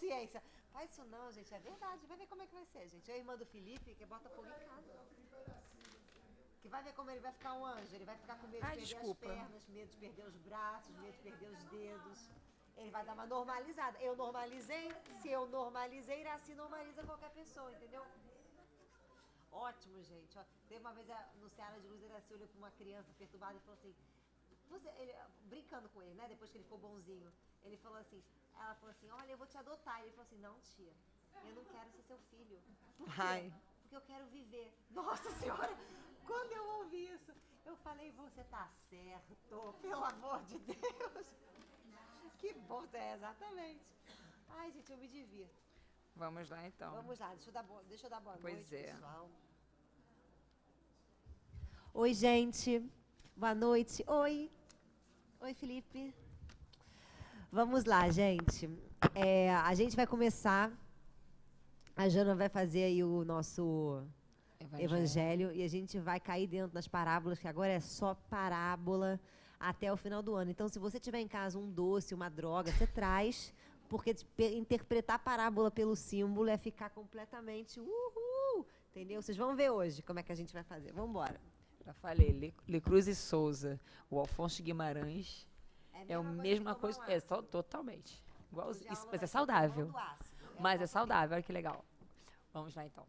consciência. Faz isso não, gente, é verdade. Vai ver como é que vai ser, gente. A irmã do Felipe, que bota fogo em casa. Que vai ver como ele vai ficar um anjo. Ele vai ficar com medo de perder Desculpa. as pernas, medo de perder os braços, medo de perder os dedos. Ele vai dar uma normalizada. Eu normalizei, se eu normalizei, Iraci normaliza qualquer pessoa, entendeu? Ótimo, gente. Ó, teve uma vez no Ceará de Luz, Iraci olhou pra uma criança perturbada e falou assim, brincando com ele, né? Depois que ele ficou bonzinho. Ele falou assim, ela falou assim, olha, eu vou te adotar. Ele falou assim, não, tia, eu não quero ser seu filho. Por quê? Ai. Porque eu quero viver. Nossa Senhora, quando eu ouvi isso, eu falei, você tá certo, pelo amor de Deus. Que bom, exatamente. Ai, gente, eu me divirto. Vamos lá, então. Vamos lá, deixa eu dar boa Pois noite, é. pessoal. Oi, gente. Boa noite. Oi. Oi, Felipe. Vamos lá, gente. A gente vai começar. A Jana vai fazer aí o nosso evangelho e a gente vai cair dentro das parábolas, que agora é só parábola até o final do ano. Então, se você tiver em casa um doce, uma droga, você traz, porque interpretar a parábola pelo símbolo é ficar completamente entendeu? Vocês vão ver hoje como é que a gente vai fazer. Vamos embora. Já falei, Lecruz e Souza, o Alfonso Guimarães, é a mesma coisa, totalmente. Igualzinho. Isso, mas é saudável. Mas é saudável, olha que legal. Vamos lá, então.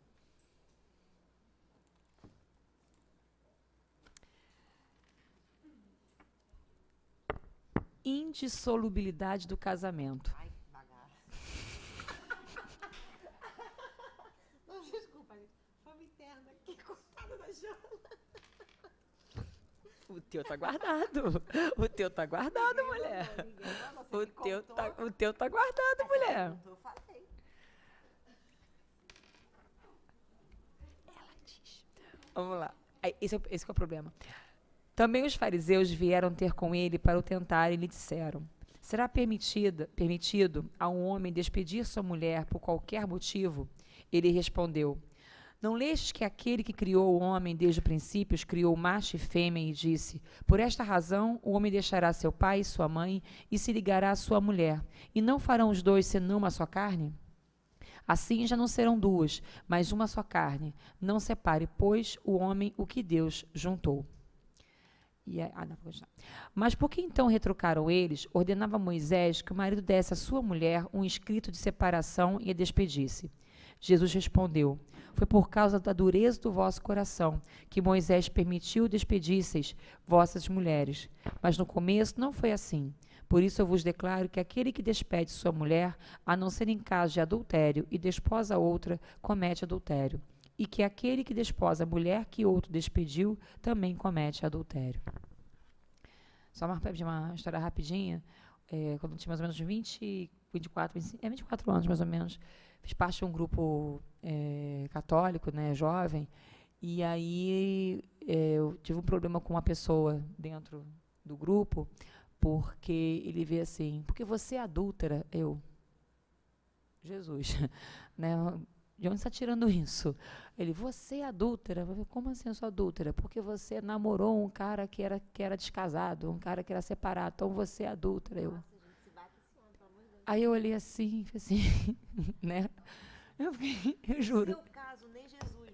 Indissolubilidade do casamento. Ai, bagaço. Não, desculpa, gente. Fome interna aqui, cortada da Jana. O teu tá guardado. O teu tá guardado, mulher. O teu tá guardado, mulher. Eu falei. Ela diz. Vamos lá. Esse que é o problema. Também os fariseus vieram ter com ele para o tentar e lhe disseram: será permitido a um homem despedir sua mulher por qualquer motivo? Ele respondeu: não lestes que aquele que criou o homem desde o princípio os criou macho e fêmea e disse: por esta razão o homem deixará seu pai e sua mãe e se ligará à sua mulher, e não farão os dois senão uma só carne? Assim já não serão duas, mas uma só carne. Não separe, pois, o homem o que Deus juntou. Mas por que então retrucaram eles? Ordenava Moisés que o marido desse à sua mulher um escrito de separação e a despedisse. Jesus respondeu: foi por causa da dureza do vosso coração que Moisés permitiu despedisseis vossas mulheres. Mas no começo não foi assim. Por isso eu vos declaro que aquele que despede sua mulher, a não ser em caso de adultério, e desposa outra, comete adultério. E que aquele que desposa a mulher que outro despediu, também comete adultério. Só uma história rapidinha. Quando eu tinha mais ou menos 24 anos, mais ou menos, fiz parte de um grupo católico, né, jovem, e aí eu tive um problema com uma pessoa dentro do grupo, porque ele veio assim: porque você é adúltera? Jesus, né? De onde você está tirando isso? Ele: você é adúltera? Eu falei: como assim eu sou adúltera? Porque você namorou um cara que era descasado, um cara que era separado, então você é adúltera. Aí eu olhei assim, assim, né? Eu juro. No seu caso, nem Jesus.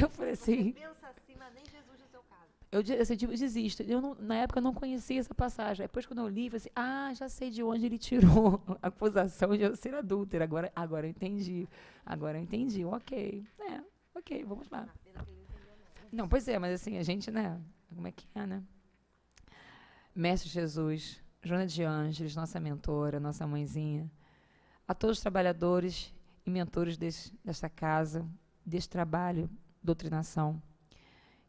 Eu falei assim. Você pensa assim, mas nem Jesus no seu caso. Eu desisto. Na época eu não conhecia essa passagem. Depois, quando eu li, eu falei assim: já sei de onde ele tirou a acusação de eu ser adúltera. Agora eu entendi. Ok. Ok, vamos lá. Não, pois é, mas assim, a gente, né? Como é que é, né? Mestre Jesus, Joana de Ângeles, nossa mentora, nossa mãezinha, a todos os trabalhadores e mentores desta casa, deste trabalho, doutrinação,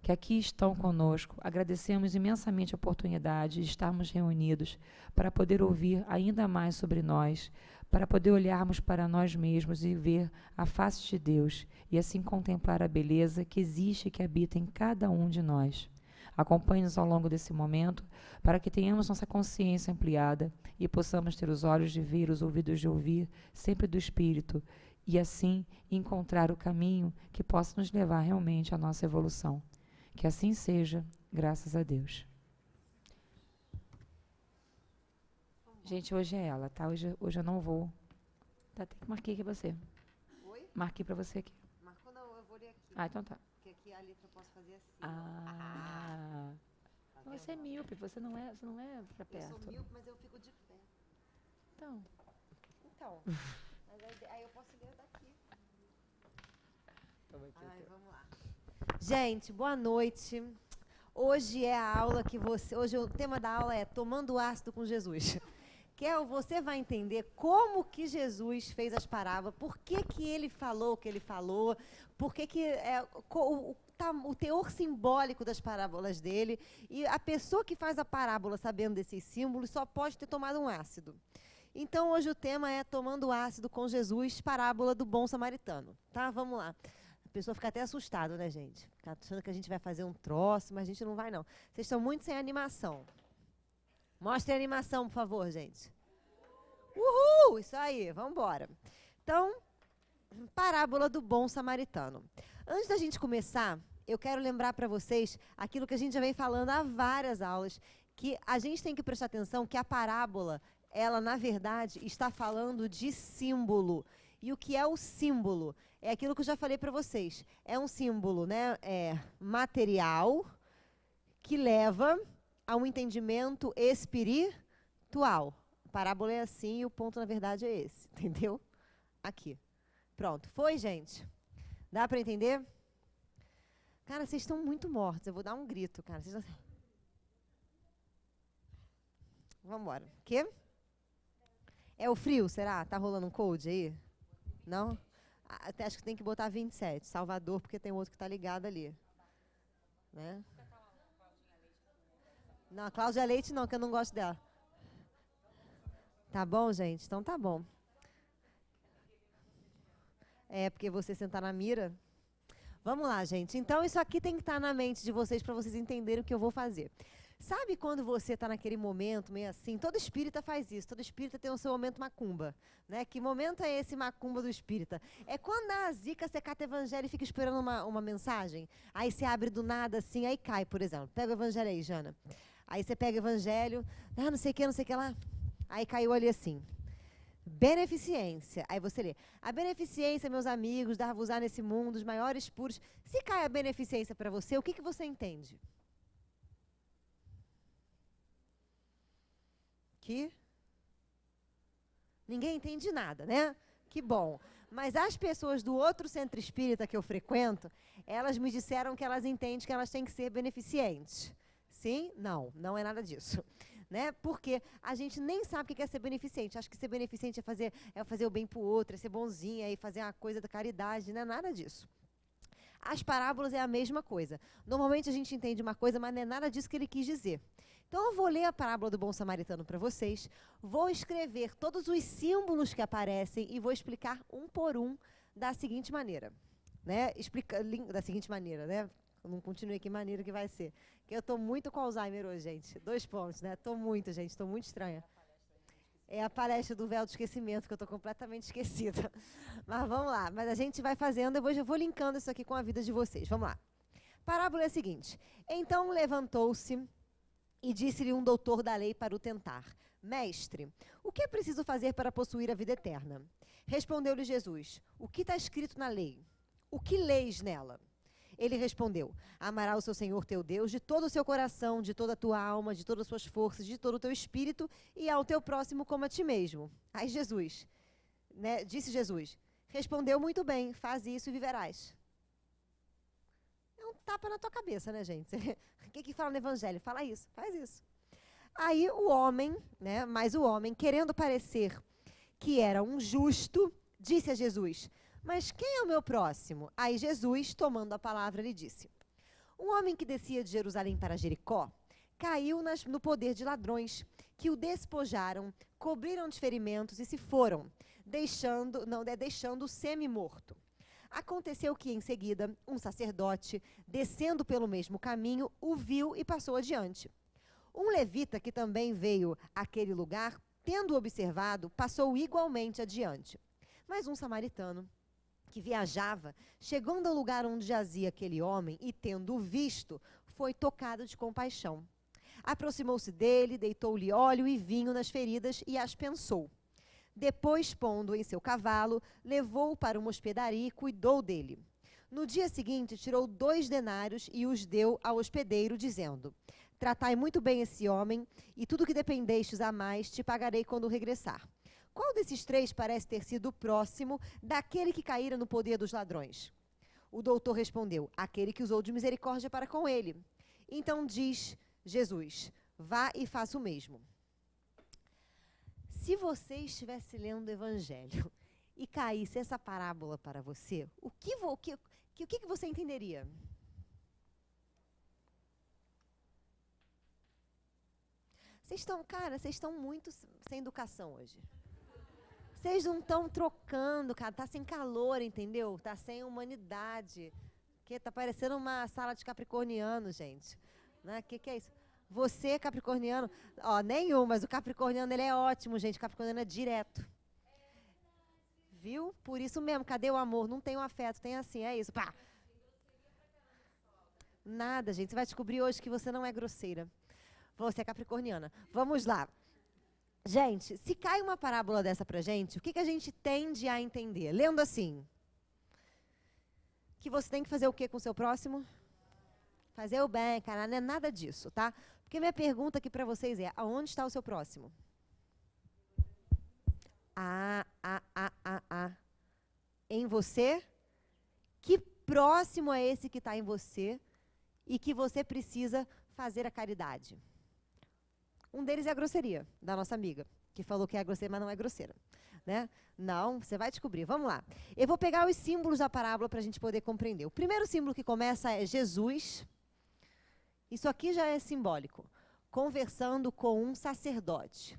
que aqui estão conosco, agradecemos imensamente a oportunidade de estarmos reunidos para poder ouvir ainda mais sobre nós, para poder olharmos para nós mesmos e ver a face de Deus e assim contemplar a beleza que existe e que habita em cada um de nós. Acompanhe-nos ao longo desse momento para que tenhamos nossa consciência ampliada e possamos ter os olhos de ver, os ouvidos de ouvir, sempre do Espírito, e assim encontrar o caminho que possa nos levar realmente à nossa evolução. Que assim seja, graças a Deus. Gente, hoje é ela, tá? Hoje eu não vou Tá, marquei aqui você. Oi? Marquei pra você aqui. Marcou não, eu vou ler aqui. Ah, então tá. Porque aqui a letra eu posso fazer assim. Ah. Tá Você é vendo? míope, você não é pra Eu perto. sou míope, mas eu fico de pé. Então. Então, mas aí eu posso ler daqui. Ai, vamos lá. Gente, boa noite. Hoje é a aula que você... Hoje o tema da aula é Tomando Ácido com Jesus. Você vai entender como que Jesus fez as parábolas, por que que ele falou o que ele falou, por que que o teor simbólico das parábolas dele, e a pessoa que faz a parábola sabendo desses símbolos só pode ter tomado um ácido. Então, hoje o tema é Tomando Ácido com Jesus, parábola do bom samaritano. Tá? Vamos lá. A pessoa fica até assustada, né, gente? Fica achando que a gente vai fazer um troço, mas a gente não vai, não. Vocês estão muito sem animação. Mostrem a animação, por favor, gente. Uhul! Isso aí, vamos embora. Então, parábola do bom samaritano. Antes da gente começar, eu quero lembrar para vocês aquilo que a gente já vem falando há várias aulas, que a gente tem que prestar atenção que a parábola, ela, na verdade, está falando de símbolo. E o que é o símbolo? É aquilo que eu já falei para vocês. É um símbolo, né, material que leva a um entendimento espiritual. A parábola é assim e o ponto, na verdade, é esse. Entendeu? Aqui. Pronto. Foi, gente? Dá para entender? Cara, vocês estão muito mortos. Eu vou dar um grito, cara. Vocês não... Vamos embora. O quê? É o frio, será? Tá rolando um cold aí? Não? Até acho que tem que botar 27. Salvador, porque tem outro que tá ligado ali. Né? Não, a Cláudia Leite não, que eu não gosto dela. Tá bom, gente? Então tá bom. É, porque você sentar na mira. Vamos lá, gente. Então isso aqui tem que estar na mente de vocês para vocês entenderem o que eu vou fazer. Sabe quando você está naquele momento meio assim? Todo espírita faz isso. Todo espírita tem o seu momento macumba. Né? Que momento é esse macumba do espírita? É quando a zica você cata evangelho e fica esperando uma mensagem. Aí você abre do nada assim, aí cai, por exemplo. Pega o evangelho aí, Jana. Aí você pega o evangelho, não sei o que lá. Aí caiu ali assim. Beneficência. Aí você lê. A beneficência, meus amigos, dar-vos-á nesse mundo os maiores puros. Se cai a beneficência para você, o que você entende? Que ninguém entende nada, né? Que bom. Mas as pessoas do outro centro espírita que eu frequento, elas me disseram que elas entendem que elas têm que ser beneficentes. Sim? Não, não é nada disso. Né? Porque a gente nem sabe o que é ser beneficente. Acho que ser beneficente é fazer o bem para o outro, é ser bonzinha, é fazer uma coisa da caridade, não é nada disso. As parábolas é a mesma coisa. Normalmente a gente entende uma coisa, mas não é nada disso que ele quis dizer. Então eu vou ler a parábola do bom samaritano para vocês, vou escrever todos os símbolos que aparecem e vou explicar um por um da seguinte maneira. Né? Da seguinte maneira, né? Não continue que maneira que vai ser. Que eu estou muito com Alzheimer hoje, gente. 2 pontos, né? Estou muito, gente. Estou muito estranha. É a palestra do véu do esquecimento, que eu estou completamente esquecida. Mas vamos lá. Mas a gente vai fazendo, eu vou linkando isso aqui com a vida de vocês. Vamos lá. Parábola é a seguinte. Então levantou-se e disse-lhe um doutor da lei para o tentar. Mestre, o que é preciso fazer para possuir a vida eterna? Respondeu-lhe Jesus. O que está escrito na lei? O que leis nela? Ele respondeu, amarás o seu Senhor teu Deus de todo o seu coração, de toda a tua alma, de todas as suas forças, de todo o teu espírito e ao teu próximo como a ti mesmo. Aí Jesus, né, disse Jesus, respondeu muito bem, faz isso e viverás. É um tapa na tua cabeça, né, gente? O que fala no evangelho? Fala isso, faz isso. Aí o homem, né, mas o homem, querendo parecer que era um justo, disse a Jesus, mas quem é o meu próximo? Aí Jesus, tomando a palavra, lhe disse, um homem que descia de Jerusalém para Jericó, caiu no poder de ladrões, que o despojaram, cobriram de ferimentos e se foram, deixando-o semi-morto. Aconteceu que, em seguida, um sacerdote, descendo pelo mesmo caminho, o viu e passou adiante. Um levita, que também veio àquele lugar, tendo observado, passou igualmente adiante. Mas um samaritano, que viajava, chegando ao lugar onde jazia aquele homem e, tendo-o visto, foi tocado de compaixão. Aproximou-se dele, deitou-lhe óleo e vinho nas feridas e as pensou. Depois, pondo em seu cavalo, levou-o para uma hospedaria e cuidou dele. No dia seguinte, tirou 2 denários e os deu ao hospedeiro, dizendo: tratai muito bem esse homem, e tudo que dependestes a mais te pagarei quando regressar. Qual desses 3 parece ter sido o próximo daquele que caíra no poder dos ladrões? O doutor respondeu: aquele que usou de misericórdia para com ele. Então diz Jesus: vá e faça o mesmo. Se você estivesse lendo o Evangelho e caísse essa parábola para você, o que você entenderia? Vocês estão muito sem educação hoje. Vocês não estão trocando, cara. Tá sem calor, entendeu? Tá sem humanidade. Que tá parecendo uma sala de capricorniano, gente. Né? Que é isso? Você, capricorniano, ó, nenhum, mas o capricorniano, ele é ótimo, gente. O capricorniano é direto. Viu? Por isso mesmo, cadê o amor? Não tem o afeto, tem assim, é isso. Pá. Nada, gente. Você vai descobrir hoje que você não é grosseira. Você é capricorniana. Vamos lá. Gente, se cai uma parábola dessa pra gente, o que a gente tende a entender? Lendo assim, que você tem que fazer o que com o seu próximo? Fazer o bem, cara, não é nada disso, tá? Porque minha pergunta aqui pra vocês é, aonde está o seu próximo? Em você? Que próximo é esse que está em você e que você precisa fazer a caridade? Um deles é a grosseria, da nossa amiga, que falou que é grosseira, mas não é grosseira. Né? Não, você vai descobrir. Vamos lá. Eu vou pegar os símbolos da parábola para a gente poder compreender. O primeiro símbolo que começa é Jesus. Isso aqui já é simbólico. Conversando com um sacerdote.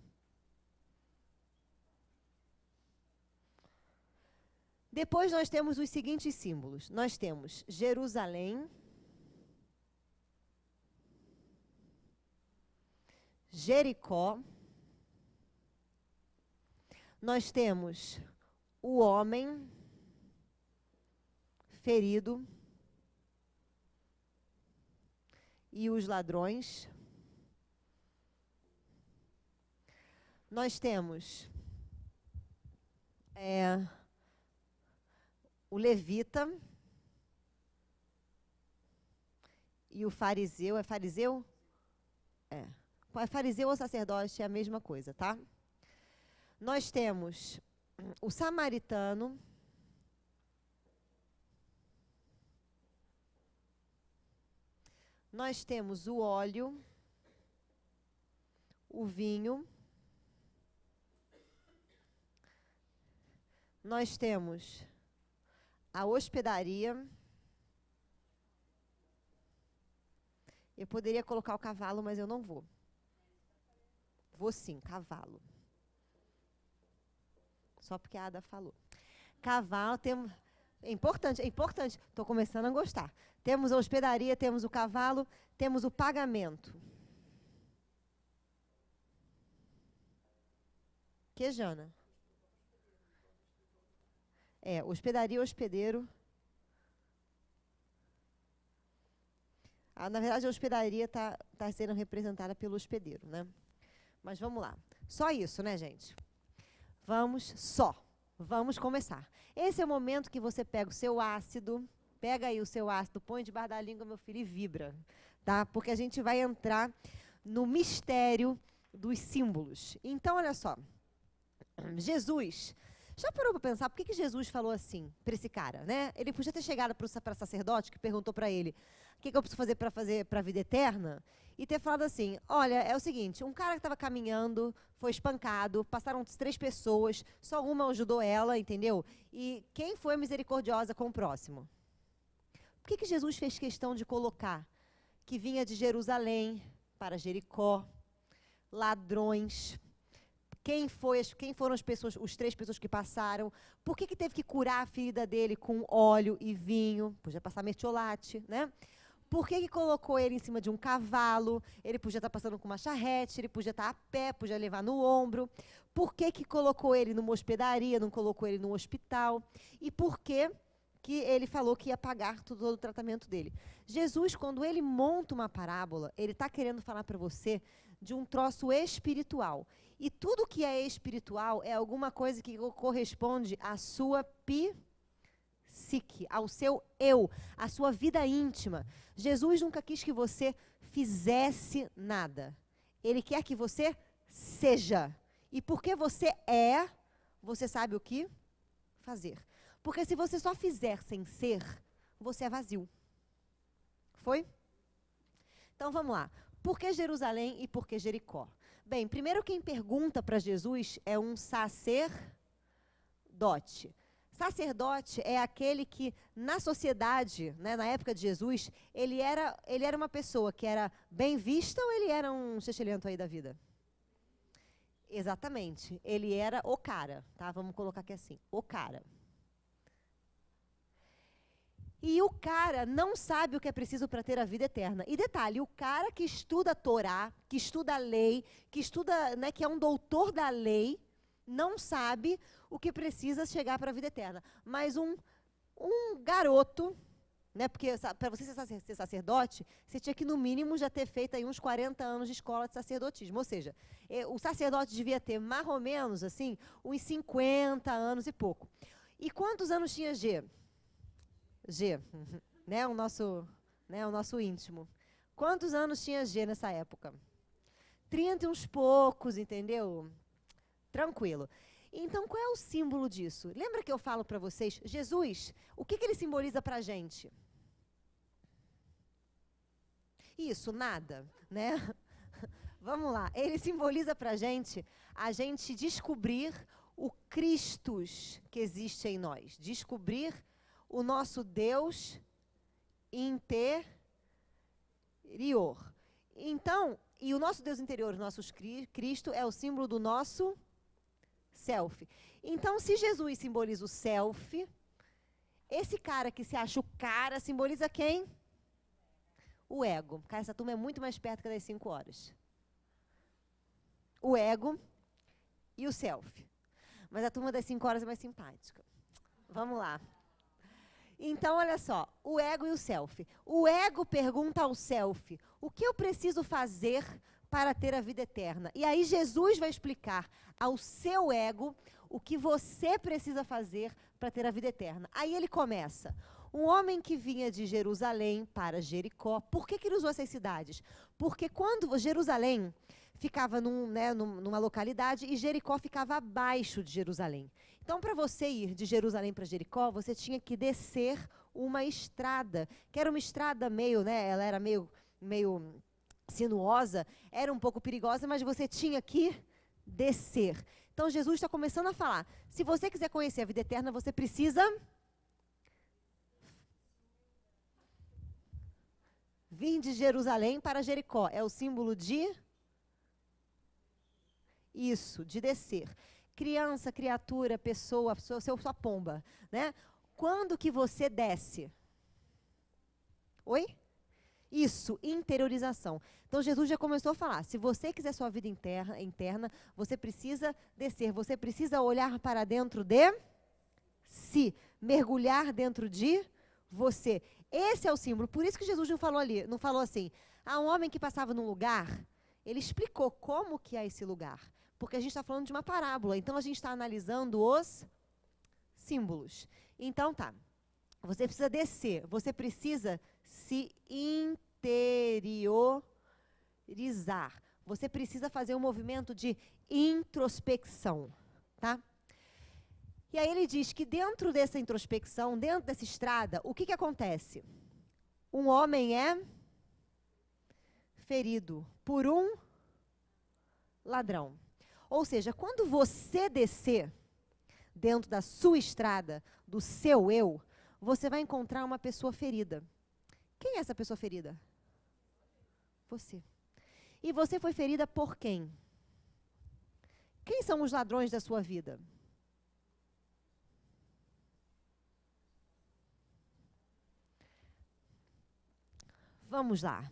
Depois nós temos os seguintes símbolos. Nós temos Jerusalém, Jericó, nós temos o homem ferido e os ladrões. Nós temos o levita e o fariseu. É fariseu? É. Fariseu ou sacerdote é a mesma coisa, tá? Nós temos o samaritano, nós temos o óleo, o vinho, nós temos a hospedaria. Eu poderia colocar o cavalo, mas eu não vou. Vou sim, cavalo. Só porque a Ada falou. Cavalo, temos... É importante. Estou começando a gostar. Temos a hospedaria, temos o cavalo, temos o pagamento. Que, Jana? Hospedaria, hospedeiro. Na verdade, a hospedaria está sendo representada pelo hospedeiro, né? Mas vamos lá. Só isso, né, gente? Vamos começar. Esse é o momento que você pega o seu ácido, põe debaixo da língua, meu filho, e vibra, tá? Porque a gente vai entrar no mistério dos símbolos. Então, olha só. Jesus, já parou para pensar por que Jesus falou assim para esse cara, né? Ele podia ter chegado para sacerdote que perguntou para ele: o que eu preciso fazer para a vida eterna? E ter falado assim: olha, é o seguinte, um cara que estava caminhando, foi espancado, passaram 3 pessoas, só uma ajudou ela, entendeu? E quem foi misericordiosa com o próximo? Por que Jesus fez questão de colocar que vinha de Jerusalém para Jericó, ladrões? Quem foram as 3 pessoas que passaram? Por que teve que curar a ferida dele com óleo e vinho? Podia passar mertiolate, né? Por que colocou ele em cima de um cavalo? Ele podia estar passando com uma charrete, ele podia estar a pé, podia levar no ombro. Por que colocou ele numa hospedaria, não colocou ele num hospital? E por que ele falou que ia pagar todo o tratamento dele? Jesus, quando ele monta uma parábola, ele está querendo falar para você de um troço espiritual. E tudo que é espiritual é alguma coisa que corresponde à sua psique, ao seu eu, à sua vida íntima. Jesus nunca quis que você fizesse nada. Ele quer que você seja. E porque você é, você sabe o que fazer. Porque se você só fizer sem ser, você é vazio. Foi? Então vamos lá. Por que Jerusalém e por que Jericó? Bem, primeiro quem pergunta para Jesus é um sacerdote. Sacerdote é aquele que, na sociedade, né, na época de Jesus, ele era uma pessoa que era bem vista ou ele era um xexelento aí da vida? Exatamente. Ele era o cara, tá? Vamos colocar aqui assim, o cara. E o cara não sabe o que é preciso para ter a vida eterna. E detalhe, o cara que estuda a Torá, que estuda a lei, que estuda, né, que é um doutor da lei, não sabe o que precisa chegar para a vida eterna. Mas um garoto, né, porque para você ser sacerdote, você tinha que no mínimo já ter feito aí uns 40 anos de escola de sacerdotismo. Ou seja, o sacerdote devia ter mais ou menos assim, uns 50 anos e pouco. E quantos anos tinha G, né, o nosso íntimo. Quantos anos tinha G nessa época? 30 e uns poucos, entendeu? Tranquilo. Então, qual é o símbolo disso? Lembra que eu falo para vocês, Jesus, o que ele simboliza para a gente? Isso, nada, né? Vamos lá. Ele simboliza para a gente descobrir o Christus que existe em nós. Descobrir o nosso Deus interior. Então, e o nosso Deus interior, o nosso Cristo, é o símbolo do nosso self. Então, se Jesus simboliza o self, esse cara que se acha o cara simboliza quem? O ego. Cara, essa turma é muito mais perto que das 5 horas. O ego e o self. Mas a turma das 5 horas é mais simpática. Vamos lá. Então, olha só, o ego e o self. O ego pergunta ao self, o que eu preciso fazer para ter a vida eterna? E aí Jesus vai explicar ao seu ego o que você precisa fazer para ter a vida eterna. Aí ele começa. Um homem que vinha de Jerusalém para Jericó. Por que ele usou essas cidades? Porque quando Jerusalém ficava numa localidade e Jericó ficava abaixo de Jerusalém. Então, para você ir de Jerusalém para Jericó, você tinha que descer uma estrada, que era uma estrada meio, né, ela era meio sinuosa, era um pouco perigosa, mas você tinha que descer. Então, Jesus está começando a falar, se você quiser conhecer a vida eterna, você precisa vir de Jerusalém para Jericó. É o símbolo de isso, de descer. Criança, criatura, pessoa, sua pomba, né? Quando que você desce? Oi? Isso, interiorização. Então, Jesus já começou a falar, se você quiser sua vida interna, você precisa descer, você precisa olhar para dentro de si, mergulhar dentro de você. Esse é o símbolo. Por isso que Jesus não falou assim, um homem que passava num lugar, ele explicou como que é esse lugar. Porque a gente está falando de uma parábola, então a gente está analisando os símbolos. Então tá, você precisa descer, você precisa se interiorizar. Você precisa fazer um movimento de introspecção, tá? E aí ele diz que dentro dessa introspecção, dentro dessa estrada, o que acontece? Um homem é ferido por um ladrão. Ou seja, quando você descer dentro da sua estrada, do seu eu, você vai encontrar uma pessoa ferida. Quem é essa pessoa ferida? Você. E você foi ferida por quem? Quem são os ladrões da sua vida? Vamos lá.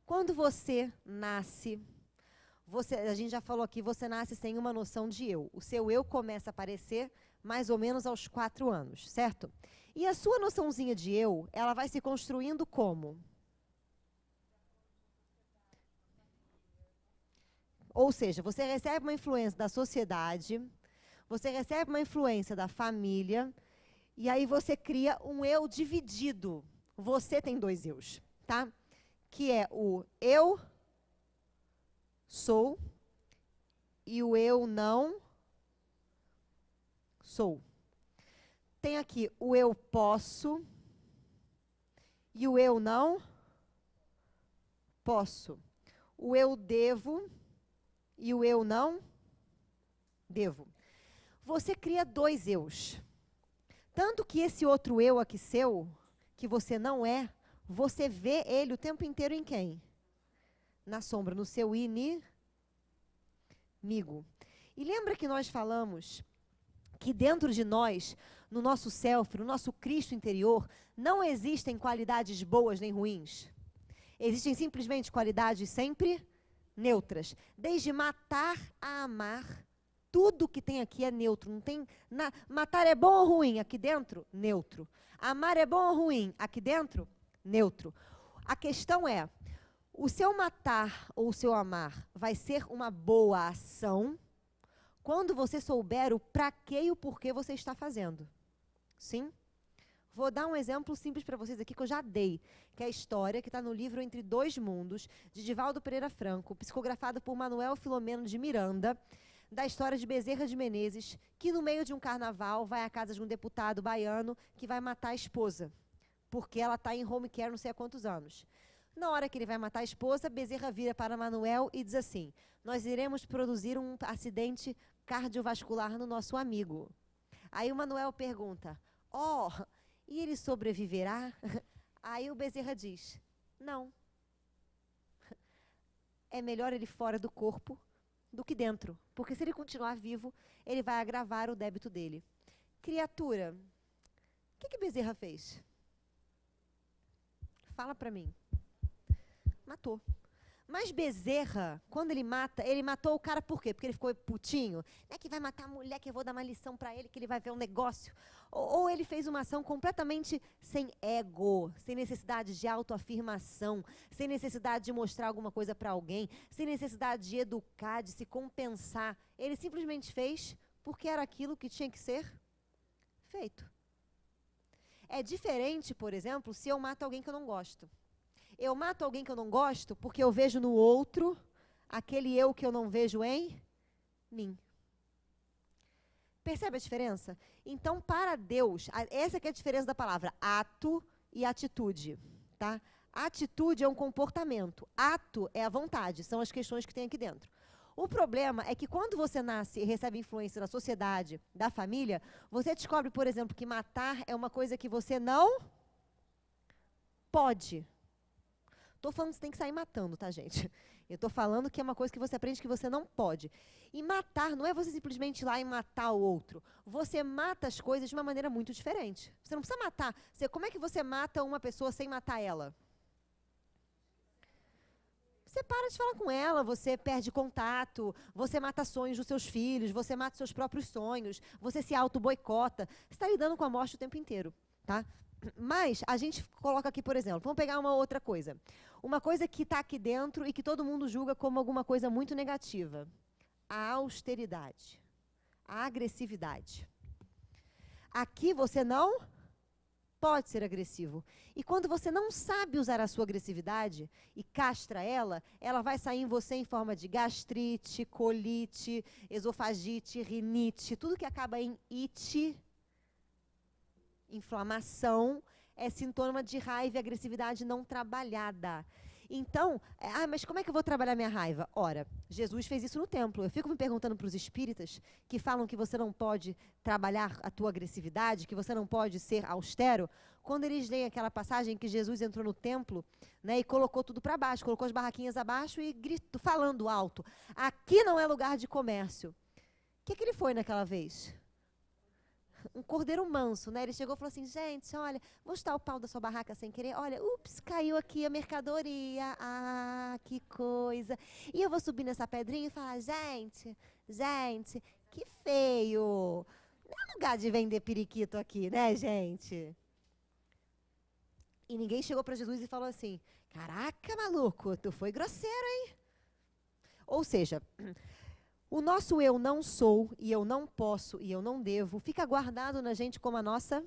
Quando você nasce, a gente já falou aqui, você nasce sem uma noção de eu. O seu eu começa a aparecer mais ou menos aos 4 anos, certo? E a sua noçãozinha de eu, ela vai se construindo como? Ou seja, você recebe uma influência da sociedade, você recebe uma influência da família, e aí você cria um eu dividido. Você tem dois eus, tá? Que é o eu sou e o eu não sou. Tem aqui o eu posso e o eu não posso. O eu devo e o eu não devo. Você cria dois eus. Tanto que esse outro eu aqui seu, que você não é, você vê ele o tempo inteiro em quem? Na sombra, no seu inimigo. E lembra que nós falamos que dentro de nós, no nosso self, no nosso Cristo interior, não existem qualidades boas nem ruins. Existem simplesmente qualidades sempre neutras. Desde matar a amar, tudo que tem aqui é neutro. Não tem matar é bom ou ruim? Aqui dentro, neutro. Amar é bom ou ruim? Aqui dentro, neutro. A questão é, o seu matar ou o seu amar vai ser uma boa ação quando você souber o para quê e o porquê você está fazendo. Sim? Vou dar um exemplo simples para vocês aqui que eu já dei, que é a história que está no livro Entre Dois Mundos, de Divaldo Pereira Franco, psicografado por Manuel Filomeno de Miranda, da história de Bezerra de Menezes, que no meio de um carnaval vai à casa de um deputado baiano que vai matar a esposa, porque ela está em home care não sei há quantos anos. Na hora que ele vai matar a esposa, Bezerra vira para Manuel e diz assim: nós iremos produzir um acidente cardiovascular no nosso amigo. Aí o Manuel pergunta: e ele sobreviverá? Aí o Bezerra diz: não. É melhor ele fora do corpo do que dentro, porque se ele continuar vivo, ele vai agravar o débito dele. Criatura, o que Bezerra fez? Fala para mim. Matou. Mas Bezerra, quando ele matou o cara por quê? Porque ele ficou putinho? Não é que vai matar a mulher, que eu vou dar uma lição para ele, que ele vai ver um negócio. Ou ele fez uma ação completamente sem ego, sem necessidade de autoafirmação, sem necessidade de mostrar alguma coisa para alguém, sem necessidade de educar, de se compensar. Ele simplesmente fez porque era aquilo que tinha que ser feito. É diferente, por exemplo, se eu mato alguém que eu não gosto. Eu mato alguém que eu não gosto porque eu vejo no outro aquele eu que eu não vejo em mim. Percebe a diferença? Então, para Deus, essa que é a diferença da palavra ato e atitude. Tá? Atitude é um comportamento. Ato é a vontade, são as questões que tem aqui dentro. O problema é que quando você nasce e recebe influência da sociedade, da família, você descobre, por exemplo, que matar é uma coisa que você não pode. Estou falando que você tem que sair matando, tá, gente? Eu estou falando que é uma coisa que você aprende que você não pode. E matar não é você simplesmente ir lá e matar o outro. Você mata as coisas de uma maneira muito diferente. Você não precisa matar. Como é que você mata uma pessoa sem matar ela? Você para de falar com ela, você perde contato, você mata sonhos dos seus filhos, você mata seus próprios sonhos, você se auto-boicota. Você está lidando com a morte o tempo inteiro, tá? Mas a gente coloca aqui, por exemplo, vamos pegar uma outra coisa. Uma coisa que está aqui dentro e que todo mundo julga como alguma coisa muito negativa. A austeridade, a agressividade. Aqui você não pode ser agressivo. E quando você não sabe usar a sua agressividade e castra ela, ela vai sair em você em forma de gastrite, colite, esofagite, rinite, tudo que acaba em ite, inflamação, é sintoma de raiva e agressividade não trabalhada. Então, mas como é que eu vou trabalhar minha raiva? Ora, Jesus fez isso no templo. Eu fico me perguntando para os espíritas que falam que você não pode trabalhar a tua agressividade, que você não pode ser austero, quando eles leem aquela passagem que Jesus entrou no templo, né, e colocou tudo para baixo, colocou as barraquinhas abaixo e gritou, falando alto: aqui não é lugar de comércio. O que ele foi naquela vez? Um cordeiro manso, né? Ele chegou e falou assim: gente, olha, vou chutar o pau da sua barraca sem querer. Olha, ups, caiu aqui a mercadoria. Ah, que coisa. E eu vou subir nessa pedrinha e falar: gente, que feio. Não é lugar de vender periquito aqui, né, gente? E ninguém chegou para Jesus e falou assim: caraca, maluco, tu foi grosseiro, hein? Ou seja, o nosso eu não sou, e eu não posso, e eu não devo, fica guardado na gente como a nossa...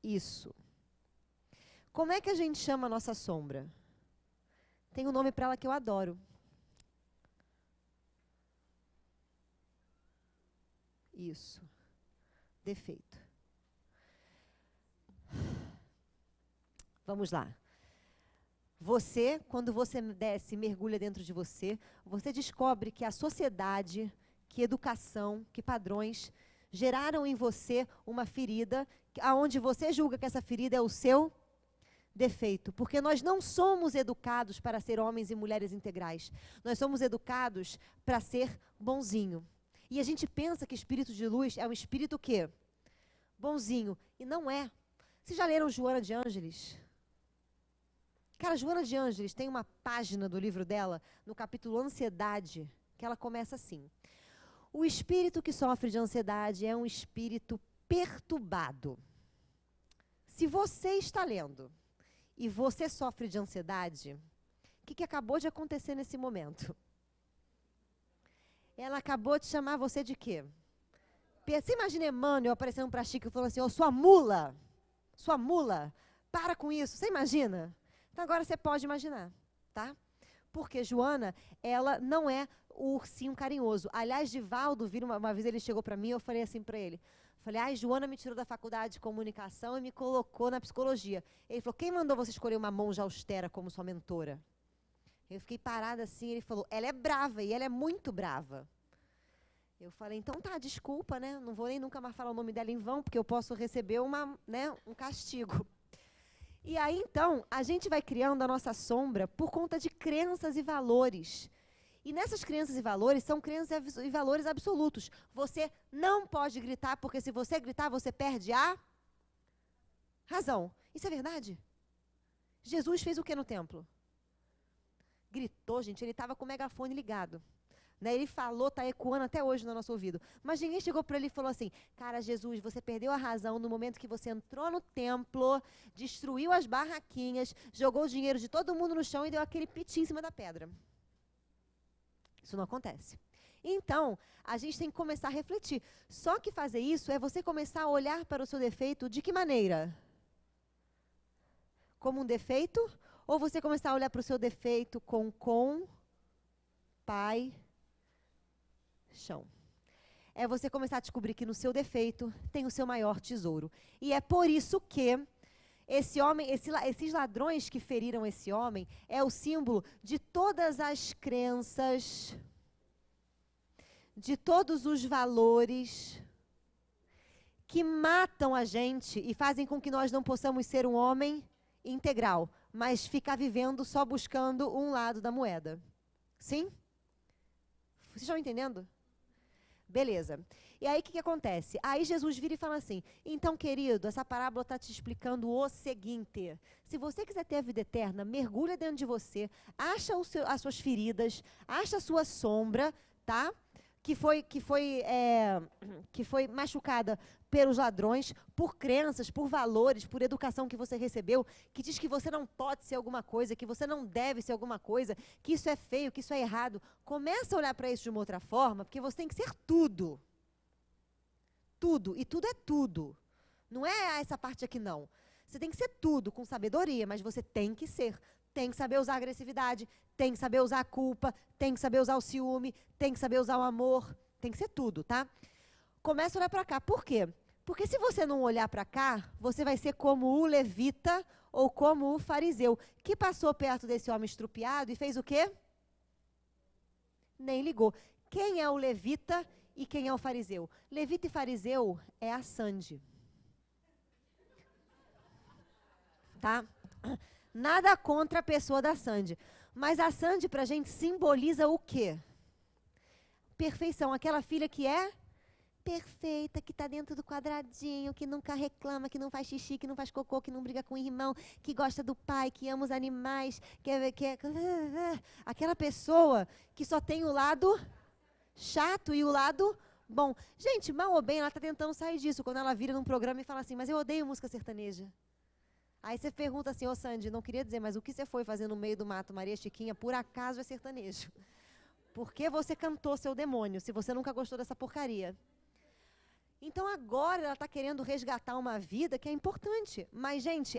Isso. Como é que a gente chama a nossa sombra? Tem um nome para ela que eu adoro. Isso. Defeito. Vamos lá. Você, quando você desce, mergulha dentro de você, você descobre que a sociedade, que educação, que padrões geraram em você uma ferida, aonde você julga que essa ferida é o seu defeito. Porque nós não somos educados para ser homens e mulheres integrais. Nós somos educados para ser bonzinho. E a gente pensa que espírito de luz é um espírito o quê? Bonzinho. E não é. Vocês já leram Joana de Ângeles? Cara, Joana de Ângeles tem uma página do livro dela, no capítulo Ansiedade, que ela começa assim. O espírito que sofre de ansiedade é um espírito perturbado. Se você está lendo e você sofre de ansiedade, o que acabou de acontecer nesse momento? Ela acabou de chamar você de quê? Você imagina Emmanuel aparecendo para Chico e falando assim, sua mula, para com isso. Você imagina? Então agora você pode imaginar, tá? Porque Joana, ela não é o ursinho carinhoso. Aliás, Divaldo, uma vez ele chegou para mim, eu falei assim para ele, Joana me tirou da faculdade de comunicação e me colocou na psicologia. Ele falou, quem mandou você escolher uma monja austera como sua mentora? Eu fiquei parada assim, ele falou, ela é brava, e ela é muito brava. Eu falei, então tá, desculpa, né? Não vou nem nunca mais falar o nome dela em vão, porque eu posso receber um castigo. E aí, então, a gente vai criando a nossa sombra por conta de crenças e valores. E nessas crenças e valores, são crenças e valores absolutos. Você não pode gritar, porque se você gritar, você perde a razão. Isso é verdade? Jesus fez o que no templo? Gritou, gente, ele estava com o megafone ligado. Né? Ele falou, está ecoando até hoje no nosso ouvido. Mas ninguém chegou para ele e falou assim, cara, Jesus, você perdeu a razão no momento que você entrou no templo, destruiu as barraquinhas, jogou o dinheiro de todo mundo no chão e deu aquele piti em cima da pedra. Isso não acontece. Então, a gente tem que começar a refletir. Só que fazer isso é você começar a olhar para o seu defeito de que maneira? Como um defeito? Ou você começar a olhar para o seu defeito com pai, chão. É você começar a descobrir que no seu defeito tem o seu maior tesouro. E é por isso que esses ladrões que feriram esse homem é o símbolo de todas as crenças, de todos os valores que matam a gente e fazem com que nós não possamos ser um homem integral, mas ficar vivendo só buscando um lado da moeda. Sim? Vocês estão entendendo? Beleza. E aí, o que acontece? Aí Jesus vira e fala assim, então, querido, essa parábola está te explicando o seguinte, se você quiser ter a vida eterna, mergulha dentro de você, acha as suas feridas, acha a sua sombra, tá? Que foi machucada pelos ladrões, por crenças, por valores, por educação que você recebeu, que diz que você não pode ser alguma coisa, que você não deve ser alguma coisa, que isso é feio, que isso é errado. Começa a olhar para isso de uma outra forma, porque você tem que ser tudo. Tudo, e tudo é tudo. Não é essa parte aqui, não. Você tem que ser tudo, com sabedoria, mas você tem que ser. Tem que saber usar a agressividade, tem que saber usar a culpa, tem que saber usar o ciúme, tem que saber usar o amor, tem que ser tudo, tá? Começa a olhar para cá. Por quê? Porque se você não olhar para cá, você vai ser como o levita ou como o fariseu, que passou perto desse homem estrupiado e fez o quê? Nem ligou. Quem é o levita e quem é o fariseu? Levita e fariseu é a Sandy. Tá? Nada contra a pessoa da Sandy. Mas a Sandy, pra gente, simboliza o quê? Perfeição. Aquela filha que é perfeita, que está dentro do quadradinho, que nunca reclama, que não faz xixi, que não faz cocô, que não briga com o irmão, que gosta do pai, que ama os animais, aquela pessoa que só tem o lado chato e o lado bom. Gente, mal ou bem, ela está tentando sair disso, quando ela vira num programa e fala assim, mas eu odeio música sertaneja. Aí você pergunta assim, ô Sandy, não queria dizer, mas o que você foi fazer no meio do mato, Maria Chiquinha, por acaso é sertanejo? Por que você cantou seu demônio, se você nunca gostou dessa porcaria? Então agora ela está querendo resgatar uma vida que é importante. Mas, gente,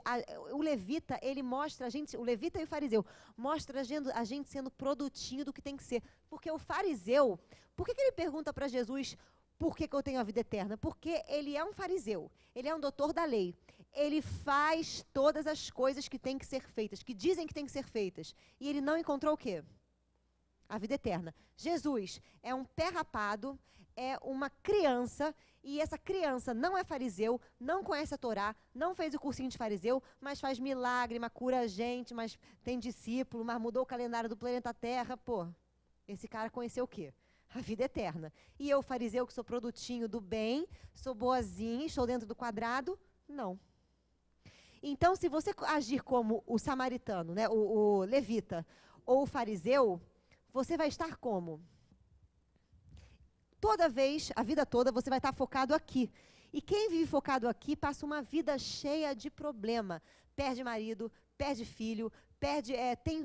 o levita, ele mostra a gente, o levita e o fariseu, mostra a gente sendo produtinho do que tem que ser. Porque o fariseu, por que ele pergunta para Jesus por que eu tenho a vida eterna? Porque ele é um fariseu, ele é um doutor da lei. Ele faz todas as coisas que têm que ser feitas, que dizem que têm que ser feitas. E ele não encontrou o quê? A vida eterna. Jesus é um pé rapado, é uma criança, e essa criança não é fariseu, não conhece a Torá, não fez o cursinho de fariseu, mas faz milagre, mas cura a gente, mas tem discípulo, mas mudou o calendário do planeta Terra. Pô, esse cara conheceu o quê? A vida eterna. E eu, fariseu, que sou produtinho do bem, sou boazinha, estou dentro do quadrado? Não. Então, se você agir como o samaritano, né, o levita, ou o fariseu, você vai estar como? Toda vez, a vida toda, você vai estar focado aqui. E quem vive focado aqui passa uma vida cheia de problema. Perde marido, perde filho,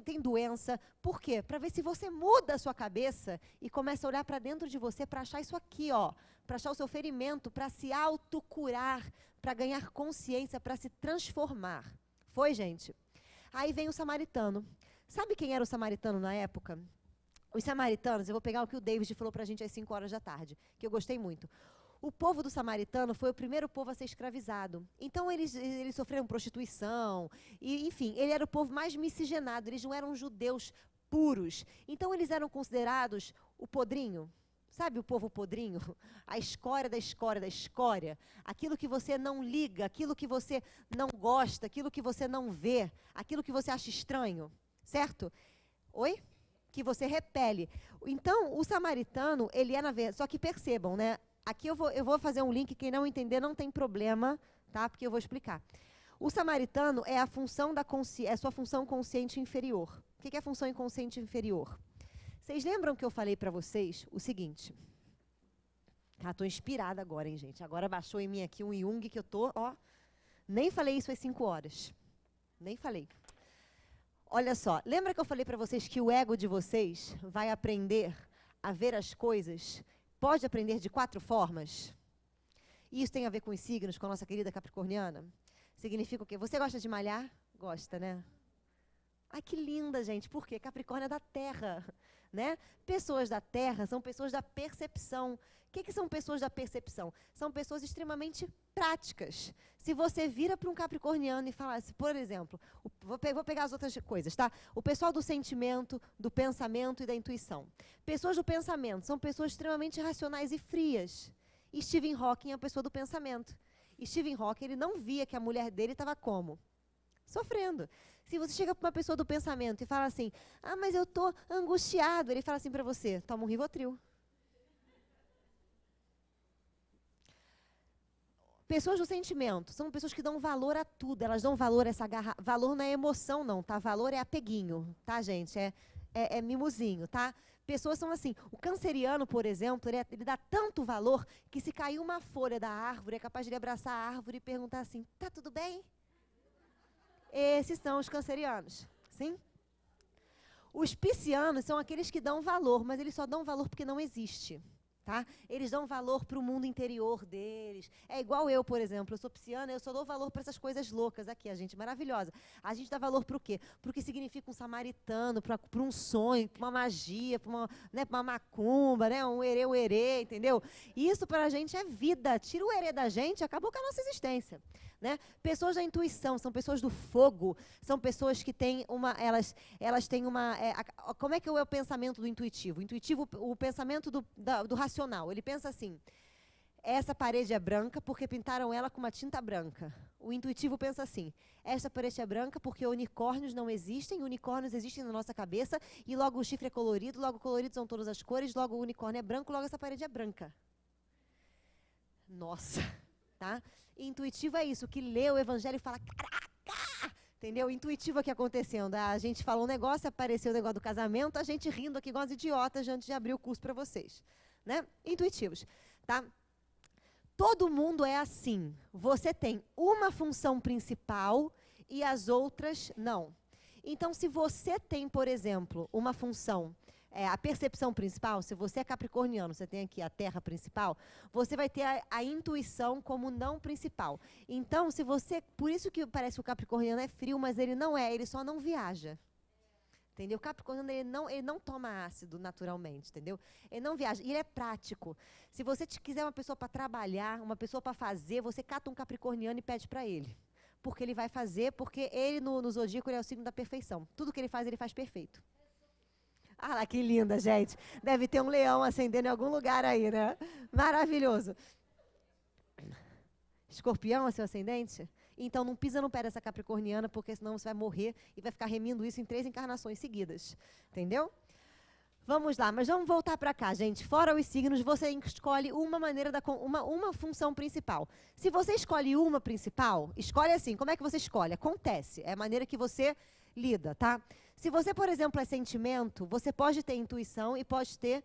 tem doença. Por quê? Para ver se você muda a sua cabeça e começa a olhar para dentro de você para achar isso aqui, ó. Para achar o seu ferimento, para se autocurar, para ganhar consciência, para se transformar. Foi, gente? Aí vem o samaritano. Sabe quem era o samaritano na época? Os samaritanos, eu vou pegar o que o David falou para a gente às 5 horas da tarde, que eu gostei muito. O povo do samaritano foi o primeiro povo a ser escravizado. Então, eles sofreram prostituição, e, enfim, ele era o povo mais miscigenado, eles não eram judeus puros. Então, eles eram considerados o podrinho. Sabe o povo podrinho? A escória da escória da escória. Aquilo que você não liga, aquilo que você não gosta, aquilo que você não vê, aquilo que você acha estranho. Certo? Oi? Que você repele. Então, o samaritano, ele é na verdade... Só que percebam, né? Aqui eu vou fazer um link, quem não entender não tem problema, tá? Porque eu vou explicar. O samaritano é a função é a sua função consciente inferior. O que é a função inconsciente inferior? Vocês lembram que eu falei para vocês o seguinte? Ah, tô inspirada agora, hein, gente? Agora baixou em mim aqui um Jung que eu tô, ó... Nem falei isso às 5 horas. Nem falei. Olha só, lembra que eu falei para vocês que o ego de vocês vai aprender a ver as coisas, pode aprender de 4 formas? E isso tem a ver com os signos, com a nossa querida capricorniana? Significa o quê? Você gosta de malhar? Gosta, né? Ai, que linda, gente. Por quê? Capricórnio é da terra, né? Pessoas da terra são pessoas da percepção. O que são pessoas da percepção? São pessoas extremamente práticas. Se você vira para um capricorniano e fala assim, por exemplo, vou pegar as outras coisas, tá? O pessoal do sentimento, do pensamento e da intuição. Pessoas do pensamento são pessoas extremamente racionais e frias. E Stephen Hawking é a pessoa do pensamento. E Stephen Hawking, ele não via que a mulher dele estava como? Sofrendo. Se você chega para uma pessoa do pensamento e fala assim, ah, mas eu estou angustiado, ele fala assim para você, toma um Rivotril. Pessoas do sentimento são pessoas que dão valor a tudo, elas dão valor a essa garra. Valor não é emoção, não, tá? Valor é apeguinho, tá, gente? É mimosinho, tá? Pessoas são assim. O canceriano, por exemplo, ele dá tanto valor que se cair uma folha da árvore, é capaz de ele abraçar a árvore e perguntar assim, tá tudo bem? Esses são os cancerianos, sim? Os piscianos são aqueles que dão valor, mas eles só dão valor porque não existe. Tá? Eles dão valor para o mundo interior deles. É igual eu, por exemplo. Eu sou pisciana, eu só dou valor para essas coisas loucas aqui, a gente maravilhosa. A gente dá valor para o quê? Para o que significa um samaritano, para um sonho, para uma magia, para uma macumba, né? Um erê, entendeu? Isso para a gente é vida. Tira o erê da gente, acabou com a nossa existência. Né? Pessoas da intuição, são pessoas do fogo, são pessoas que têm elas têm uma... como é que é o pensamento do intuitivo? O intuitivo, o pensamento do racional, ele pensa assim, essa parede é branca porque pintaram ela com uma tinta branca. O intuitivo pensa assim, essa parede é branca porque unicórnios não existem, unicórnios existem na nossa cabeça, e logo o chifre é colorido, logo colorido são todas as cores, logo o unicórnio é branco, logo essa parede é branca. Nossa, tá? Intuitivo é isso, que lê o evangelho e fala, caraca! Entendeu? Intuitivo aqui acontecendo. A gente falou um negócio, apareceu o negócio do casamento, a gente rindo aqui igual as idiotas antes de abrir o curso para vocês. Né? Intuitivos. Tá? Todo mundo é assim. Você tem uma função principal e as outras não. Então, se você tem, por exemplo, uma função, a percepção principal, se você é capricorniano, você tem aqui a terra principal, você vai ter a intuição como não principal. Então, se você, por isso que parece que o capricorniano é frio, mas ele não é, ele só não viaja. Entendeu? O capricorniano, ele não toma ácido naturalmente, entendeu? Ele não viaja, e ele é prático. Se você quiser uma pessoa para trabalhar, uma pessoa para fazer, você cata um capricorniano e pede para ele. Porque ele vai fazer, porque ele no zodíaco ele é o signo da perfeição. Tudo que ele faz perfeito. Ah lá, que linda, gente. Deve ter um leão acendendo em algum lugar aí, né? Maravilhoso. Escorpião é seu ascendente? Então não pisa no pé dessa capricorniana, porque senão você vai morrer e vai ficar remindo isso em 3 encarnações seguidas. Entendeu? Vamos lá, mas vamos voltar para cá, gente. Fora os signos, você escolhe uma maneira, uma função principal. Se você escolhe uma principal, escolhe assim. Como é que você escolhe? Acontece. É a maneira que você lida, tá? Se você, por exemplo, é sentimento, você pode ter intuição e pode ter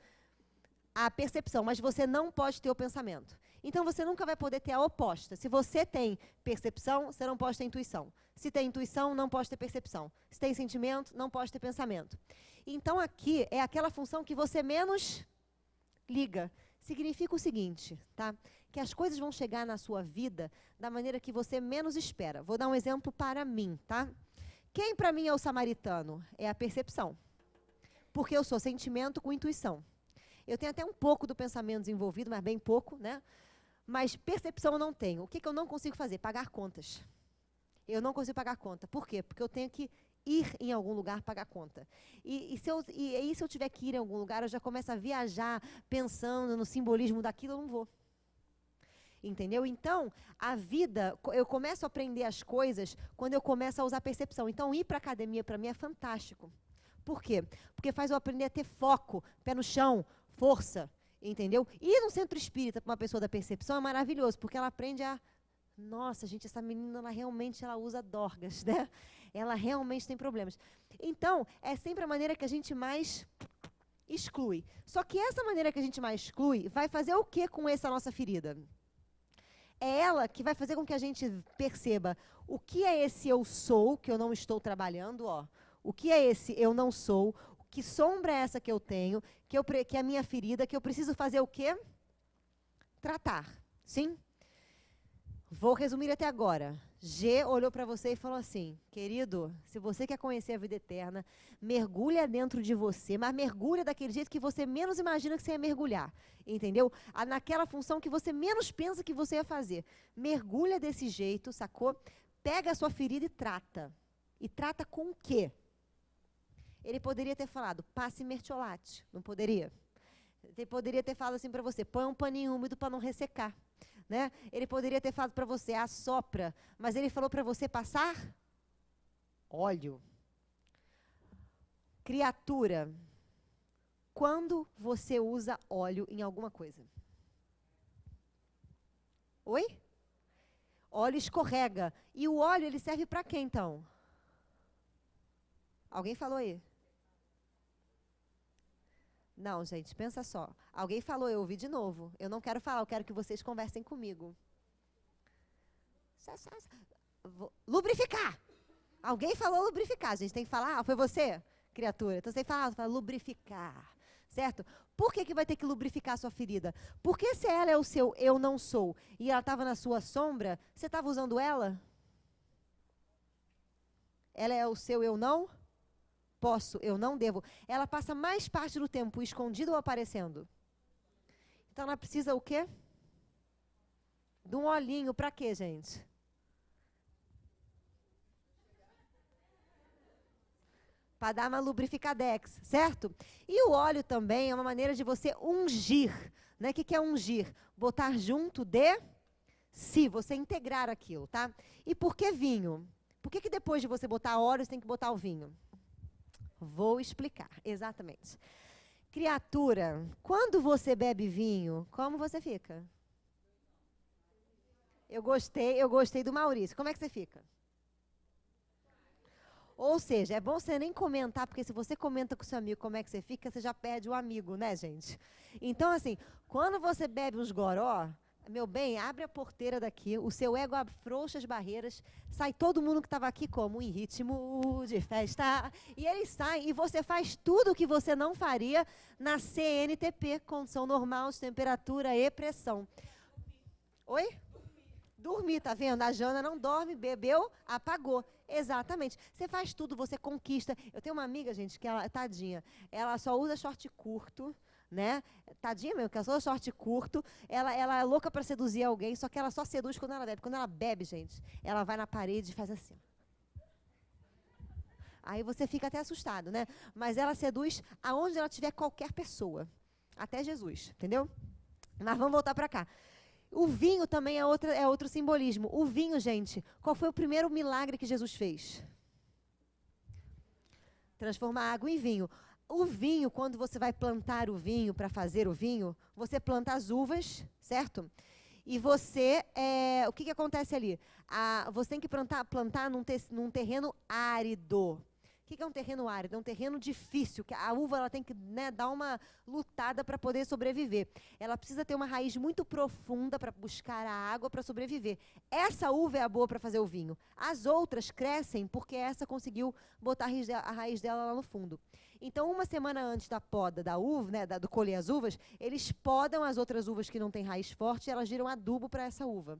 a percepção, mas você não pode ter o pensamento. Então, você nunca vai poder ter a oposta. Se você tem percepção, você não pode ter intuição. Se tem intuição, não pode ter percepção. Se tem sentimento, não pode ter pensamento. Então, aqui é aquela função que você menos liga. Significa o seguinte, tá? Que as coisas vão chegar na sua vida da maneira que você menos espera. Vou dar um exemplo para mim, tá? Quem para mim é o samaritano? É a percepção. Porque eu sou sentimento com intuição. Eu tenho até um pouco do pensamento desenvolvido, mas bem pouco, né? Mas percepção eu não tenho. O que eu não consigo fazer? Pagar contas. Eu não consigo pagar conta. Por quê? Porque eu tenho que ir em algum lugar pagar conta. E se eu tiver que ir em algum lugar, eu já começo a viajar pensando no simbolismo daquilo, eu não vou. Entendeu? Então, a vida, eu começo a aprender as coisas quando eu começo a usar percepção. Então, ir para a academia, para mim, é fantástico. Por quê? Porque faz eu aprender a ter foco, pé no chão, força, entendeu? Ir no centro espírita para uma pessoa da percepção é maravilhoso, porque ela aprende a... Nossa, gente, essa menina, ela realmente usa dorgas, né? Ela realmente tem problemas. Então, é sempre a maneira que a gente mais exclui. Só que essa maneira que a gente mais exclui vai fazer o que com essa nossa ferida? É ela que vai fazer com que a gente perceba o que é esse eu sou, que eu não estou trabalhando, ó. O que é esse eu não sou, que sombra é essa que eu tenho, que é a minha ferida, que eu preciso fazer o quê? Tratar, sim? Vou resumir até agora. G olhou para você e falou assim, querido, se você quer conhecer a vida eterna, mergulha dentro de você, mas mergulha daquele jeito que você menos imagina que você ia mergulhar, entendeu? Naquela função que você menos pensa que você ia fazer. Mergulha desse jeito, sacou? Pega a sua ferida e trata. E trata com o quê? Ele poderia ter falado, passe mertiolate, não poderia? Ele poderia ter falado assim para você, põe um paninho úmido para não ressecar. Né? Ele poderia ter falado para você, assopra, mas ele falou para você passar óleo. Criatura, quando você usa óleo em alguma coisa? Oi? Óleo escorrega. E o óleo, ele serve para quê, então? Alguém falou aí? Não, gente, pensa só. Alguém falou, eu ouvi de novo. Eu não quero falar, eu quero que vocês conversem comigo. Lubrificar! Alguém falou lubrificar, gente. Tem que falar, foi você, criatura? Então você fala lubrificar, certo? Por que vai ter que lubrificar a sua ferida? Porque se ela é o seu eu não sou e ela estava na sua sombra, você estava usando ela? Ela é o seu eu não posso, eu não devo. Ela passa mais parte do tempo escondida ou aparecendo? Então ela precisa o quê? De um olhinho. Para quê, gente? Para dar uma lubrificadex, certo? E o óleo também é uma maneira de você ungir. Né? O que é ungir? Botar junto de si, você integrar aquilo, tá? E por que vinho? Por que depois de você botar óleo, você tem que botar o vinho? Vou explicar, exatamente. Criatura, quando você bebe vinho, como você fica? Eu gostei do Maurício. Como é que você fica? Ou seja, é bom você nem comentar, porque se você comenta com seu amigo como é que você fica, você já perde o amigo, né, gente? Então, assim, quando você bebe uns goró, Meu bem, abre a porteira daqui, o seu ego afrouxa as barreiras, sai todo mundo que estava aqui como em ritmo de festa, e eles saem e você faz tudo o que você não faria na CNTP, condição normal de temperatura e pressão. Oi? Dormir, tá vendo? A Jana não dorme, bebeu, apagou. Exatamente. Você faz tudo, você conquista. Eu tenho uma amiga, gente, que ela, tadinha, ela só usa short curto, né? Tadinha mesmo, que ela só usa short curto. Ela é louca para seduzir alguém, só que ela só seduz quando ela bebe. Quando ela bebe, gente, ela vai na parede e faz assim. Aí você fica até assustado, né? Mas ela seduz aonde ela tiver qualquer pessoa. Até Jesus, entendeu? Mas vamos voltar para cá. O vinho também é outro simbolismo. O vinho, gente, qual foi o primeiro milagre que Jesus fez? Transformar água em vinho. O vinho, quando você vai plantar o vinho para fazer o vinho, você planta as uvas, certo? E você, o que acontece ali? Você tem que plantar num terreno árido. O que é um terreno árido? É um terreno difícil, que a uva ela tem que, né, dar uma lutada para poder sobreviver. Ela precisa ter uma raiz muito profunda para buscar a água para sobreviver. Essa uva é a boa para fazer o vinho. As outras crescem porque essa conseguiu botar a raiz dela lá no fundo. Então, uma semana antes da poda da uva, né, do colher as uvas, eles podam as outras uvas que não têm raiz forte e elas viram adubo para essa uva.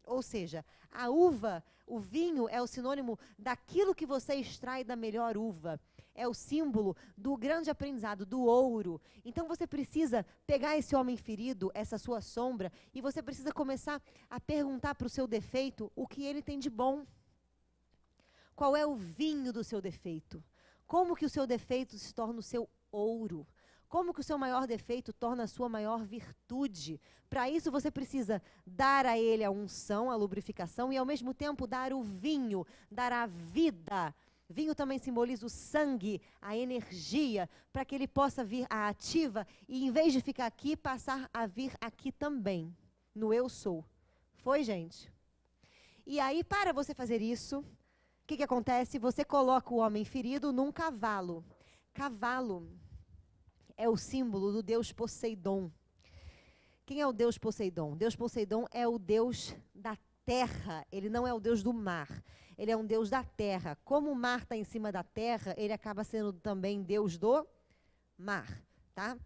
Ou seja, a uva, o vinho é o sinônimo daquilo que você extrai da melhor uva. É o símbolo do grande aprendizado, do ouro. Então você precisa pegar esse homem ferido, essa sua sombra, e você precisa começar a perguntar para o seu defeito o que ele tem de bom. Qual é o vinho do seu defeito? Como que o seu defeito se torna o seu ouro? Como que o seu maior defeito torna a sua maior virtude? Para isso você precisa dar a ele a unção, a lubrificação e ao mesmo tempo dar o vinho, dar a vida. Vinho também simboliza o sangue, a energia, para que ele possa vir à ativa e em vez de ficar aqui, passar a vir aqui também, no eu sou. Foi, gente? E aí, para você fazer isso, o que acontece? Você coloca o homem ferido num cavalo. Cavalo é o símbolo do deus Poseidon. Quem é o deus Poseidon? Deus Poseidon é o deus da terra, ele não é o deus do mar. Ele é um deus da terra. Como o mar está em cima da terra, ele acaba sendo também deus do mar, tá?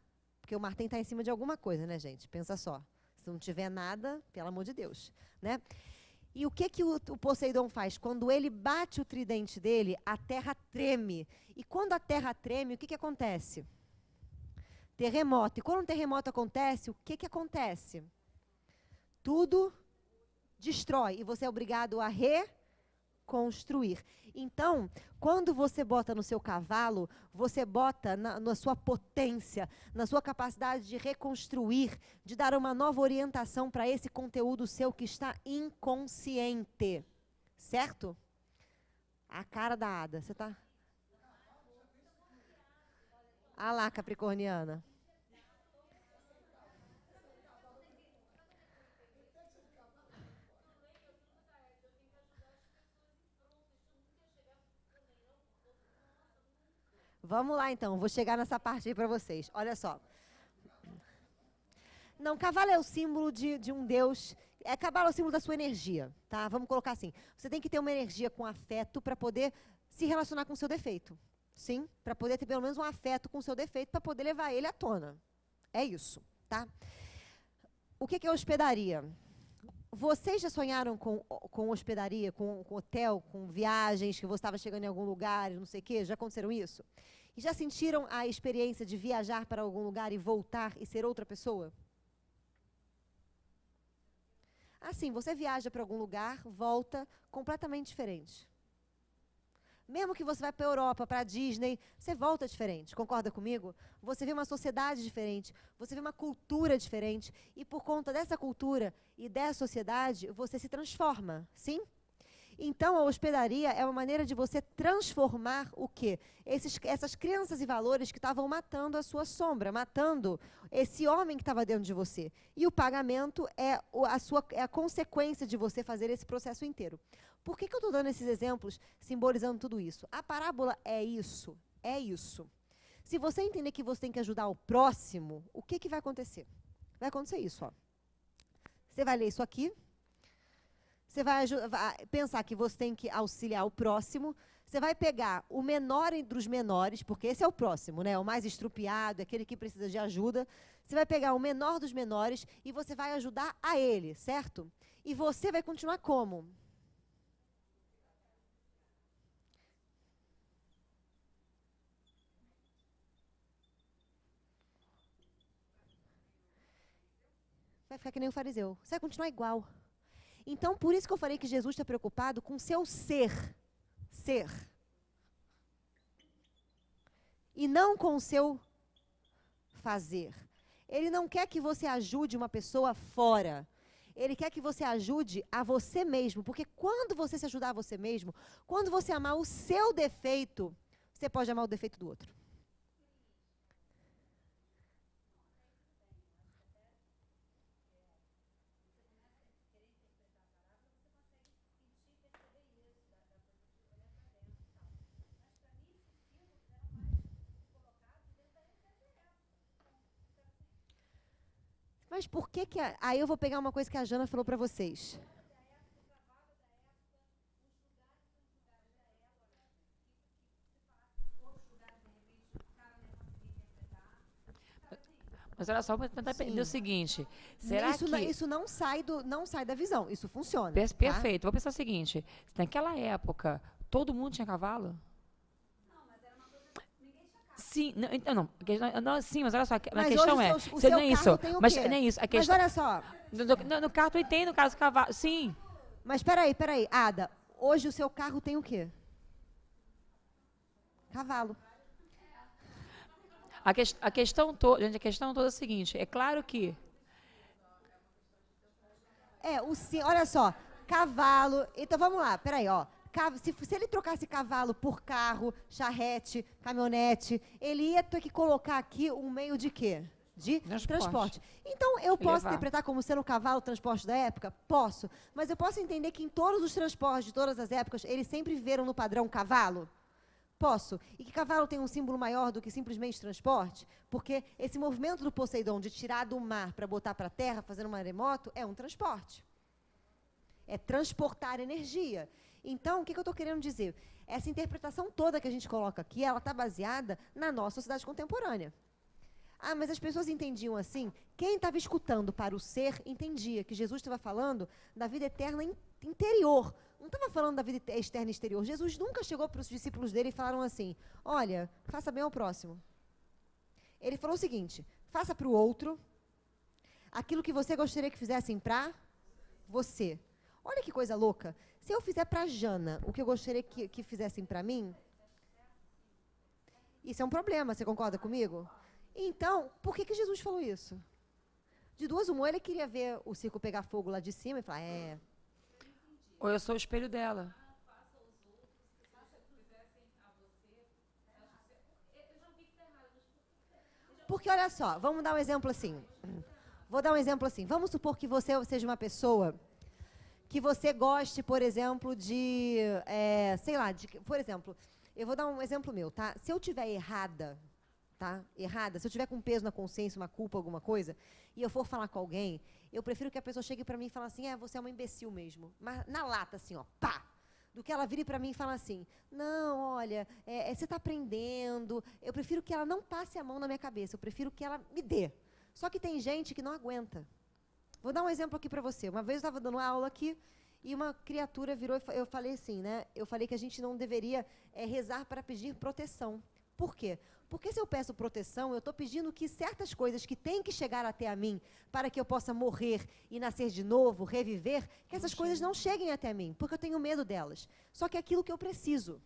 Porque o mar tem que estar em cima de alguma coisa, né, gente? Pensa só. Se não tiver nada, pelo amor de Deus, né? E o que o Poseidon faz? Quando ele bate o tridente dele, a terra treme. E quando a terra treme, o que acontece? Terremoto. E quando um terremoto acontece, o que acontece? Tudo destrói e você é obrigado a reconstruir. Então, quando você bota no seu cavalo, você bota na sua potência, na sua capacidade de reconstruir, de dar uma nova orientação para esse conteúdo seu que está inconsciente. Certo? A cara da Ada. Você está... Ah lá, capricorniana. Vamos lá, então. Vou chegar nessa parte aí para vocês. Olha só. Não, cavalo é o símbolo de um deus. Cavalo é o símbolo da sua energia, tá? Vamos colocar assim. Você tem que ter uma energia com afeto para poder se relacionar com o seu defeito. Sim? Para poder ter pelo menos um afeto com o seu defeito para poder levar ele à tona. É isso, tá? O que é hospedaria? Vocês já sonharam com hospedaria, com hotel, com viagens, que você estava chegando em algum lugar, não sei o quê? Já aconteceram isso? E já sentiram a experiência de viajar para algum lugar e voltar e ser outra pessoa? Assim, você viaja para algum lugar, volta completamente diferente. Mesmo que você vá para a Europa, para a Disney, você volta diferente, concorda comigo? Você vê uma sociedade diferente, você vê uma cultura diferente, e por conta dessa cultura e dessa sociedade, você se transforma, sim? Então, a hospedaria é uma maneira de você transformar o quê? Essas crenças e valores que estavam matando a sua sombra, matando esse homem que estava dentro de você. E o pagamento é a consequência de você fazer esse processo inteiro. Por que eu estou dando esses exemplos simbolizando tudo isso? A parábola é isso, é isso. Se você entender que você tem que ajudar o próximo, o que vai acontecer? Vai acontecer isso, ó. Você vai ler isso aqui. Você vai pensar que você tem que auxiliar o próximo. Você vai pegar o menor entre os menores, porque esse é o próximo, né? O mais estrupiado, aquele que precisa de ajuda. Você vai pegar o menor dos menores e você vai ajudar a ele, certo? E você vai continuar como? Vai ficar que nem o fariseu. Você vai continuar igual. Então, por isso que eu falei que Jesus está preocupado com o seu ser. Ser. E não com o seu fazer. Ele não quer que você ajude uma pessoa fora. Ele quer que você ajude a você mesmo. Porque quando você se ajudar a você mesmo, quando você amar o seu defeito, você pode amar o defeito do outro. Mas por que que... Aí eu vou pegar uma coisa que a Jana falou para vocês. Mas olha só, vou tentar entender o seguinte. Será isso, que... Isso não sai da visão. Isso funciona. Perfeito. Vou pensar o seguinte. Naquela época, todo mundo tinha cavalo? Sim, não, então não, sim, mas olha só, a questão é, o seu não é isso, mas não é isso, a questão, mas olha só, no carro eu entendo o caso do cavalo, sim. Mas peraí, Ada, hoje o seu carro tem o quê? Cavalo. A questão toda é a seguinte, é claro que olha só, cavalo, então vamos lá, peraí, ó. Se ele trocasse cavalo por carro, charrete, caminhonete, ele ia ter que colocar aqui um meio de quê? De transporte. Então, eu posso interpretar como sendo o cavalo o transporte da época? Posso. Mas eu posso entender que em todos os transportes de todas as épocas, eles sempre viveram no padrão cavalo? Posso. E que cavalo tem um símbolo maior do que simplesmente transporte? Porque esse movimento do Poseidon de tirar do mar para botar para a terra, fazendo um maremoto, é um transporte. É transportar energia. Então, o que eu estou querendo dizer? Essa interpretação toda que a gente coloca aqui, ela está baseada na nossa sociedade contemporânea. Ah, mas as pessoas entendiam assim? Quem estava escutando para o ser, entendia que Jesus estava falando da vida eterna interior. Não estava falando da vida externa e exterior. Jesus nunca chegou para os discípulos dele e falaram assim, olha, faça bem ao próximo. Ele falou o seguinte, faça para o outro aquilo que você gostaria que fizessem para você. Olha que coisa louca. Se eu fizer para a Jana o que eu gostaria que fizessem para mim, isso é um problema, você concorda comigo? Então, por que Jesus falou isso? De duas uma, ele queria ver o circo pegar fogo lá de cima e falar, ou eu sou o espelho dela. Porque, olha só, vamos dar um exemplo assim. Vou dar um exemplo assim. Vamos supor que você seja uma pessoa que você goste, por exemplo, de, por exemplo, eu vou dar um exemplo meu, tá? Se eu tiver errada, se eu tiver com peso na consciência, uma culpa, alguma coisa, e eu for falar com alguém, eu prefiro que a pessoa chegue para mim e fale assim, você é uma imbecil mesmo. Mas na lata, assim, ó, pá! Do que ela vire para mim e fala assim, não, olha, você está aprendendo, eu prefiro que ela não passe a mão na minha cabeça, eu prefiro que ela me dê. Só que tem gente que não aguenta. Vou dar um exemplo aqui para você. Uma vez eu estava dando aula aqui e uma criatura virou e eu falei assim, né? Eu falei que a gente não deveria rezar para pedir proteção. Por quê? Porque se eu peço proteção, eu estou pedindo que certas coisas que têm que chegar até a mim para que eu possa morrer e nascer de novo, reviver, que essas coisas não cheguem até mim, porque eu tenho medo delas. Só que é aquilo que eu preciso.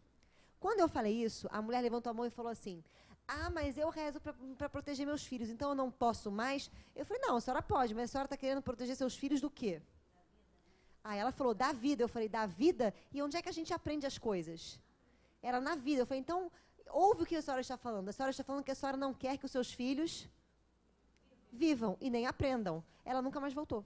Quando eu falei isso, a mulher levantou a mão e falou assim, mas eu rezo para proteger meus filhos, então eu não posso mais? Eu falei, não, a senhora pode, mas a senhora está querendo proteger seus filhos do quê? Aí ela falou, da vida. Eu falei, da vida? E onde é que a gente aprende as coisas? Era na vida. Eu falei, então, ouve o que a senhora está falando. A senhora está falando que a senhora não quer que os seus filhos vivam e nem aprendam. Ela nunca mais voltou.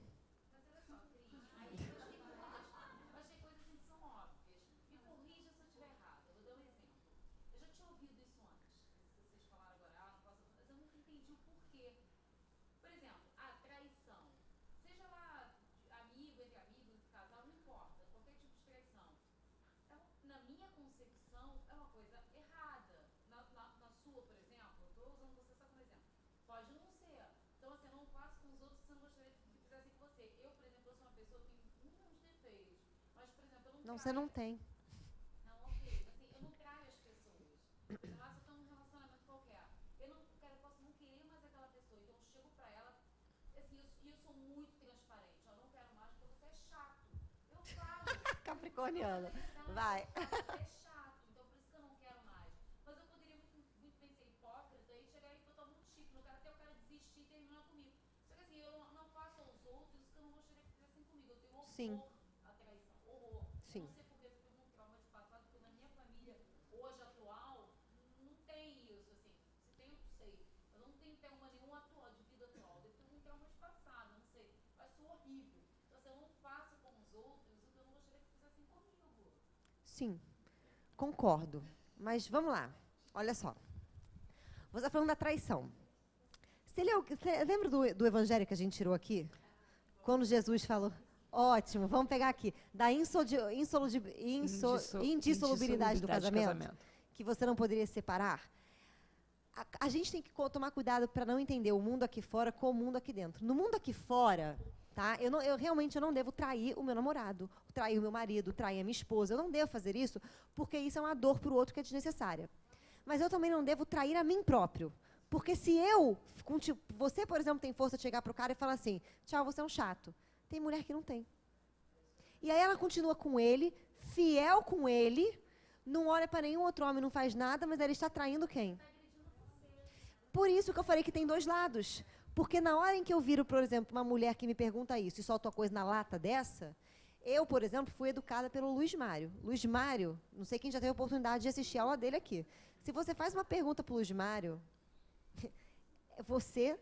pessoa tem um milhão de defeitos, mas, por exemplo, eu não Não, você não tem. Não, ok. Assim, eu não traio as pessoas. Por exemplo, se eu estou num relacionamento qualquer, posso não querer mais aquela pessoa, então eu chego pra ela, assim, eu sou muito transparente, eu não quero mais porque você é chato. Eu falo. Capricorniana. Vai. Você é chato, então por isso que eu não quero mais. Mas eu poderia muito bem ser hipócrita e chegar e botar um chip no cara até o cara desistir e terminar comigo. Só que assim, eu não faço aos outros o que eu não gostaria que fizessem comigo. Eu tenho horror Sim. à traição, horror. Sim. Eu não sei porque eu tenho um trauma de passado, porque na minha família, hoje atual, não tem isso, assim. Se tem, eu não sei. Eu não tenho trauma nenhum atual, de vida atual. Eu tenho um trauma de passado, não sei. Mas sou horrível. Então, assim, eu não faço com os outros o que eu não gostaria que fizessem comigo. Sim. Concordo. Mas vamos lá. Olha só. Você está falando da traição. Você lembra do evangelho que a gente tirou aqui? Quando Jesus falou... Ótimo, vamos pegar aqui. Da indissolubilidade do casamento, que você não poderia separar. A gente tem que tomar cuidado para não entender o mundo aqui fora com o mundo aqui dentro. No mundo aqui fora, tá? Eu realmente não devo trair o meu namorado, trair o meu marido, trair a minha esposa. Eu não devo fazer isso, porque isso é uma dor para o outro que é desnecessária. Mas eu também não devo trair a mim próprio. Porque se você, por exemplo, tem força de chegar para o cara e falar assim, tchau, você é um chato. Tem mulher que não tem. E aí ela continua com ele, fiel com ele, não olha para nenhum outro homem, não faz nada, mas ela está traindo quem? Por isso que eu falei que tem dois lados. Porque na hora em que eu viro, por exemplo, uma mulher que me pergunta isso e solta uma coisa na lata dessa, eu, por exemplo, fui educada pelo Luiz Mário. Luiz Mário, não sei quem já teve a oportunidade de assistir a aula dele aqui. Se você faz uma pergunta para o Luiz Mário, você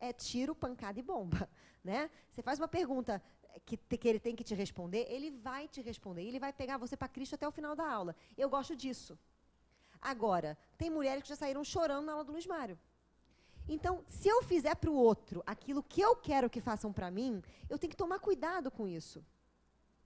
é tiro, pancada e bomba. Né? Você faz uma pergunta que ele tem que te responder, ele vai te responder. Ele vai pegar você para Cristo até o final da aula. Eu gosto disso. Agora, tem mulheres que já saíram chorando na aula do Luiz Mário. Então, se eu fizer para o outro aquilo que eu quero que façam para mim, eu tenho que tomar cuidado com isso.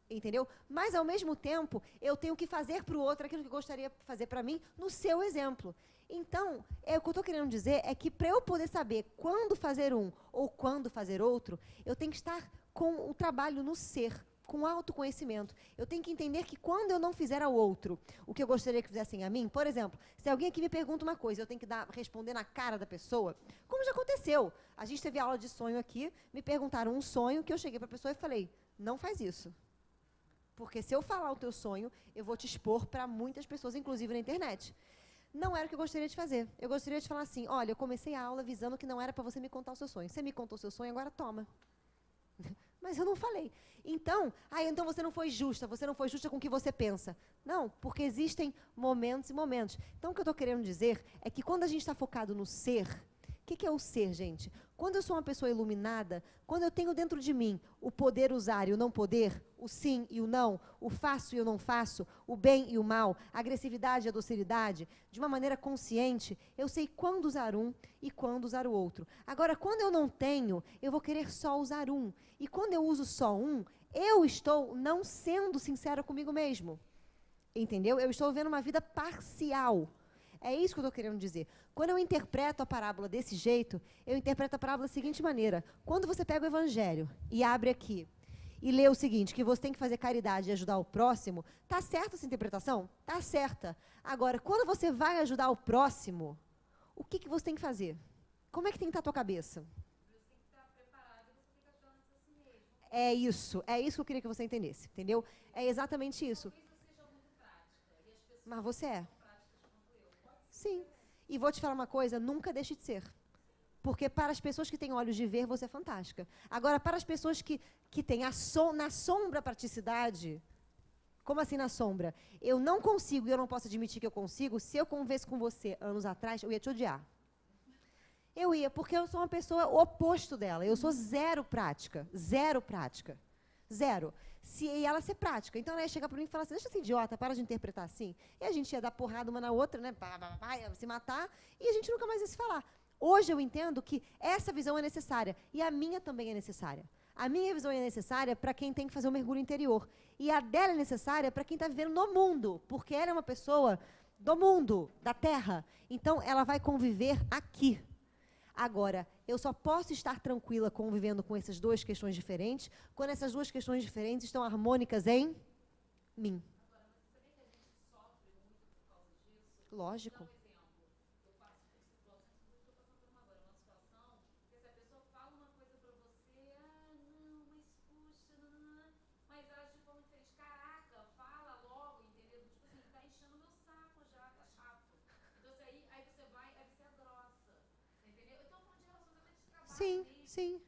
Entendeu? Mas, ao mesmo tempo, eu tenho que fazer para o outro aquilo que eu gostaria de fazer para mim, no seu exemplo. Então, o que eu estou querendo dizer é que para eu poder saber quando fazer um ou quando fazer outro, eu tenho que estar com o trabalho no ser, com autoconhecimento. Eu tenho que entender que quando eu não fizer ao outro o que eu gostaria que fizessem a mim, por exemplo, se alguém aqui me pergunta uma coisa, eu tenho que responder na cara da pessoa, como já aconteceu. A gente teve aula de sonho aqui, me perguntaram um sonho que eu cheguei para a pessoa e falei, não faz isso. Porque se eu falar o teu sonho, eu vou te expor para muitas pessoas, inclusive na internet. Não era o que eu gostaria de fazer. Eu gostaria de falar assim, olha, eu comecei a aula avisando que não era para você me contar o seu sonho. Você me contou o seu sonho, agora toma. Mas eu não falei. Então você não foi justa com o que você pensa. Não, porque existem momentos e momentos. Então, o que eu estou querendo dizer é que quando a gente está focado no ser, o que é o ser, gente? Quando eu sou uma pessoa iluminada, quando eu tenho dentro de mim o poder usar e o não poder, o sim e o não, o faço e o não faço, o bem e o mal, a agressividade e a docilidade, de uma maneira consciente, eu sei quando usar um e quando usar o outro. Agora, quando eu não tenho, eu vou querer só usar um. E quando eu uso só um, eu estou não sendo sincera comigo mesmo. Entendeu? Eu estou vivendo uma vida parcial. É isso que eu estou querendo dizer. Quando eu interpreto a parábola desse jeito, eu interpreto a parábola da seguinte maneira. Quando você pega o evangelho e abre aqui e lê o seguinte, que você tem que fazer caridade e ajudar o próximo, tá certa essa interpretação? Tá certa. Agora, quando você vai ajudar o próximo, o que você tem que fazer? Como é que tem que estar a tua cabeça? Você tem que estar preparado e você tem que ajudar antes a si mesmo. É isso que eu queria que você entendesse, entendeu? É exatamente isso. Talvez eu seja muito prática e as pessoas Mas você é. são práticas quanto eu. Pode ser. Sim. E vou te falar uma coisa, nunca deixe de ser. Porque para as pessoas que têm olhos de ver, você é fantástica. Agora, para as pessoas que têm na sombra a praticidade, como assim na sombra? Eu não consigo e eu não posso admitir que eu consigo, se eu converse com você anos atrás, eu ia te odiar. Eu ia, porque eu sou uma pessoa oposto dela. Eu sou zero prática. Zero prática. Zero. E ela ser prática. Então, ela ia chegar para mim e falar assim, deixa esse idiota, para de interpretar assim. E a gente ia dar porrada uma na outra, né? Ia se matar, e a gente nunca mais ia se falar. Hoje eu entendo que essa visão é necessária. E a minha também é necessária. A minha visão é necessária para quem tem que fazer um mergulho interior. E a dela é necessária para quem está vivendo no mundo. Porque ela é uma pessoa do mundo, da terra. Então, ela vai conviver aqui. Agora, eu só posso estar tranquila convivendo com essas duas questões diferentes quando essas duas questões diferentes estão harmônicas em mim. Lógico. Sim, sim.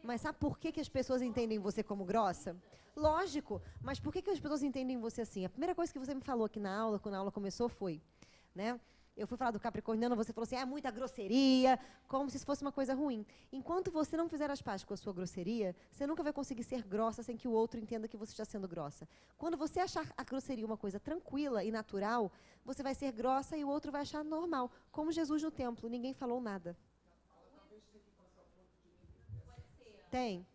Mas sabe por que as pessoas entendem você como grossa? Lógico, mas por que as pessoas entendem você assim? A primeira coisa que você me falou aqui na aula, quando a aula começou, foi, né? Eu fui falar do capricorniano, você falou assim, é muita grosseria, como se isso fosse uma coisa ruim. Enquanto você não fizer as pazes com a sua grosseria, você nunca vai conseguir ser grossa sem que o outro entenda que você está sendo grossa. Quando você achar a grosseria uma coisa tranquila e natural, você vai ser grossa e o outro vai achar normal. Como Jesus no templo, ninguém falou nada. Tem.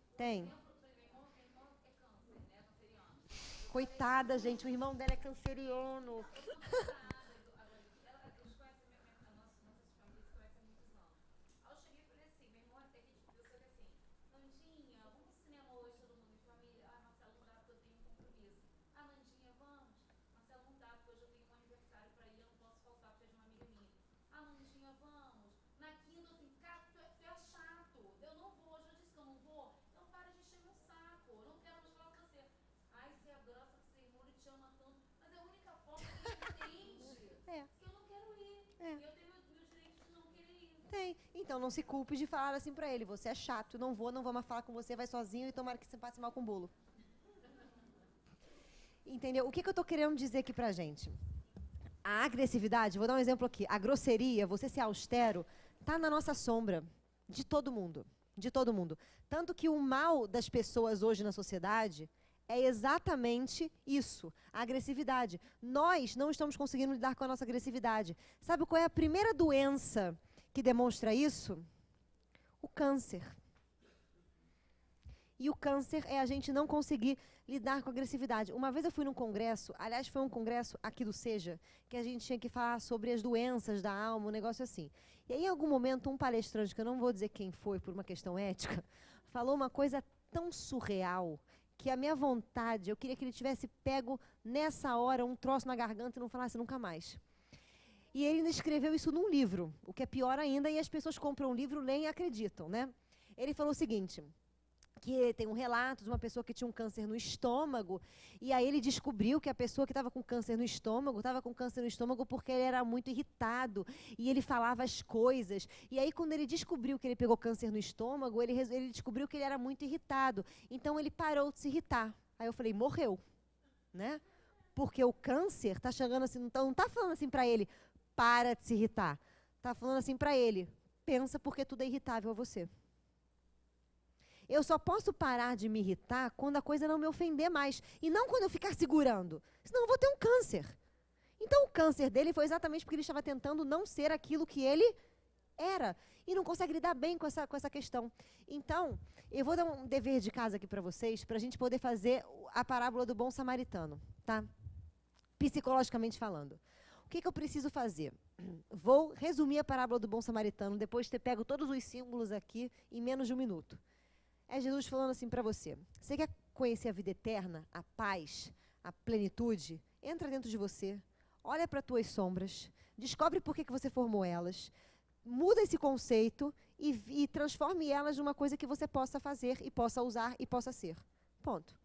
Coitada, gente, o irmão dela é canceriano. Então, não se culpe de falar assim pra ele. Você é chato, não vou mais falar com você, vai sozinho e tomara que você passe mal com o bolo. Entendeu? O que eu tô querendo dizer aqui pra gente? A agressividade, vou dar um exemplo aqui. A grosseria, você ser austero, tá na nossa sombra. De todo mundo. De todo mundo. Tanto que o mal das pessoas hoje na sociedade é exatamente isso, a agressividade. Nós não estamos conseguindo lidar com a nossa agressividade. Sabe qual é a primeira doença que demonstra isso? O câncer. E o câncer é a gente não conseguir lidar com a agressividade. Uma vez eu fui num congresso, aliás, foi um congresso aqui do Seja, que a gente tinha que falar sobre as doenças da alma, um negócio assim. E aí, em algum momento, um palestrante, que eu não vou dizer quem foi por uma questão ética, falou uma coisa tão surreal que a minha vontade, eu queria que ele tivesse pego nessa hora um troço na garganta e não falasse nunca mais. E ele ainda escreveu isso num livro, o que é pior ainda, e as pessoas compram um livro, leem e acreditam, né? Ele falou o seguinte, que tem um relato de uma pessoa que tinha um câncer no estômago, e aí ele descobriu que a pessoa que estava com câncer no estômago porque ele era muito irritado, e ele falava as coisas. E aí, quando ele descobriu que ele pegou câncer no estômago, ele descobriu que ele era muito irritado. Então, ele parou de se irritar. Aí eu falei, morreu, né? Porque o câncer está chegando assim, não está falando assim para ele, para de se irritar. Está falando assim para ele, pensa porque tudo é irritável a você. Eu só posso parar de me irritar quando a coisa não me ofender mais. E não quando eu ficar segurando. Senão eu vou ter um câncer. Então o câncer dele foi exatamente porque ele estava tentando não ser aquilo que ele era. E não consegue lidar bem com essa questão. Então, eu vou dar um dever de casa aqui para vocês, para a gente poder fazer a parábola do bom samaritano. Tá? Psicologicamente falando. O que eu preciso fazer? Vou resumir a parábola do bom samaritano, depois de ter pego todos os símbolos aqui em menos de um minuto. É Jesus falando assim para você. Você quer conhecer a vida eterna, a paz, a plenitude? Entra dentro de você, olha para as tuas sombras, descobre por que você formou elas, muda esse conceito e transforme elas numa coisa que você possa fazer e possa usar e possa ser. Ponto.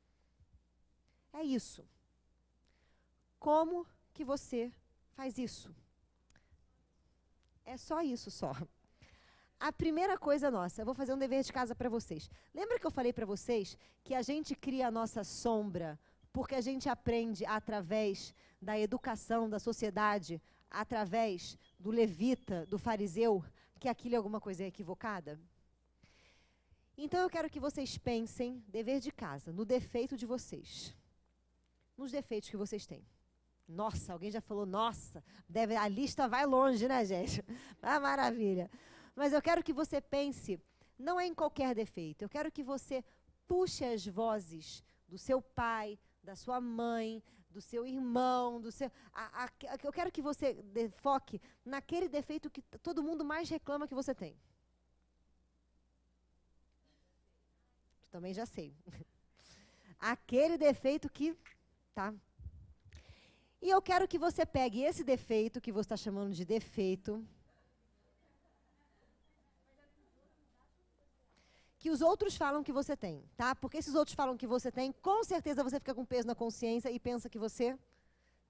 É isso. Como que você faz isso? É só isso, só. A primeira coisa nossa, eu vou fazer um dever de casa para vocês. Lembra que eu falei para vocês que a gente cria a nossa sombra porque a gente aprende através da educação da sociedade, através do levita, do fariseu, que aquilo é alguma coisa equivocada? Então eu quero que vocês pensem, dever de casa, no defeito de vocês. Nos defeitos que vocês têm. Nossa, alguém já falou, nossa, a lista vai longe, né, gente? Ah, maravilha. Mas eu quero que você pense, não é em qualquer defeito, eu quero que você puxe as vozes do seu pai, da sua mãe, do seu irmão, eu quero que você foque naquele defeito que todo mundo mais reclama que você tem. Também já sei. Aquele defeito que, tá? E eu quero que você pegue esse defeito que você está chamando de defeito, que os outros falam que você tem, tá? Porque esses outros falam que você tem, com certeza você fica com peso na consciência e pensa que você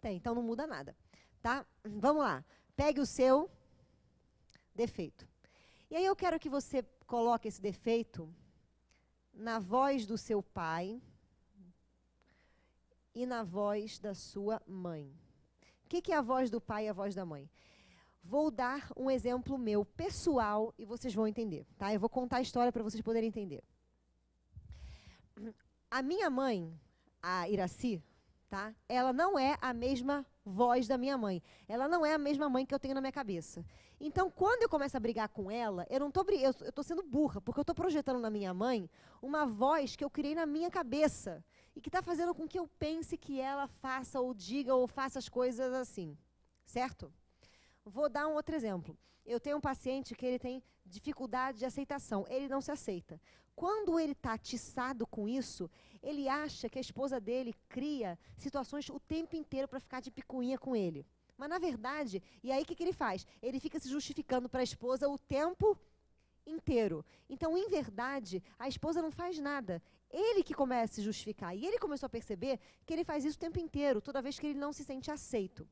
tem. Então não muda nada, tá? Vamos lá. Pegue o seu defeito. E aí eu quero que você coloque esse defeito na voz do seu pai e na voz da sua mãe. O que é a voz do pai e a voz da mãe? Vou dar um exemplo meu, pessoal, e vocês vão entender, tá? Eu vou contar a história para vocês poderem entender. A minha mãe, a Iraci, tá? Ela não é a mesma voz da minha mãe. Ela não é a mesma mãe que eu tenho na minha cabeça. Então, quando eu começo a brigar com ela, eu tô sendo burra, porque eu estou projetando na minha mãe uma voz que eu criei na minha cabeça e que está fazendo com que eu pense que ela faça ou diga ou faça as coisas assim, certo? Vou dar um outro exemplo. Eu tenho um paciente que ele tem dificuldade de aceitação. Ele não se aceita. Quando ele está atiçado com isso, ele acha que a esposa dele cria situações o tempo inteiro para ficar de picuinha com ele. Mas, na verdade, e aí o que ele faz? Ele fica se justificando para a esposa o tempo inteiro. Então, em verdade, a esposa não faz nada. Ele que começa a se justificar. E ele começou a perceber que ele faz isso o tempo inteiro, toda vez que ele não se sente aceito.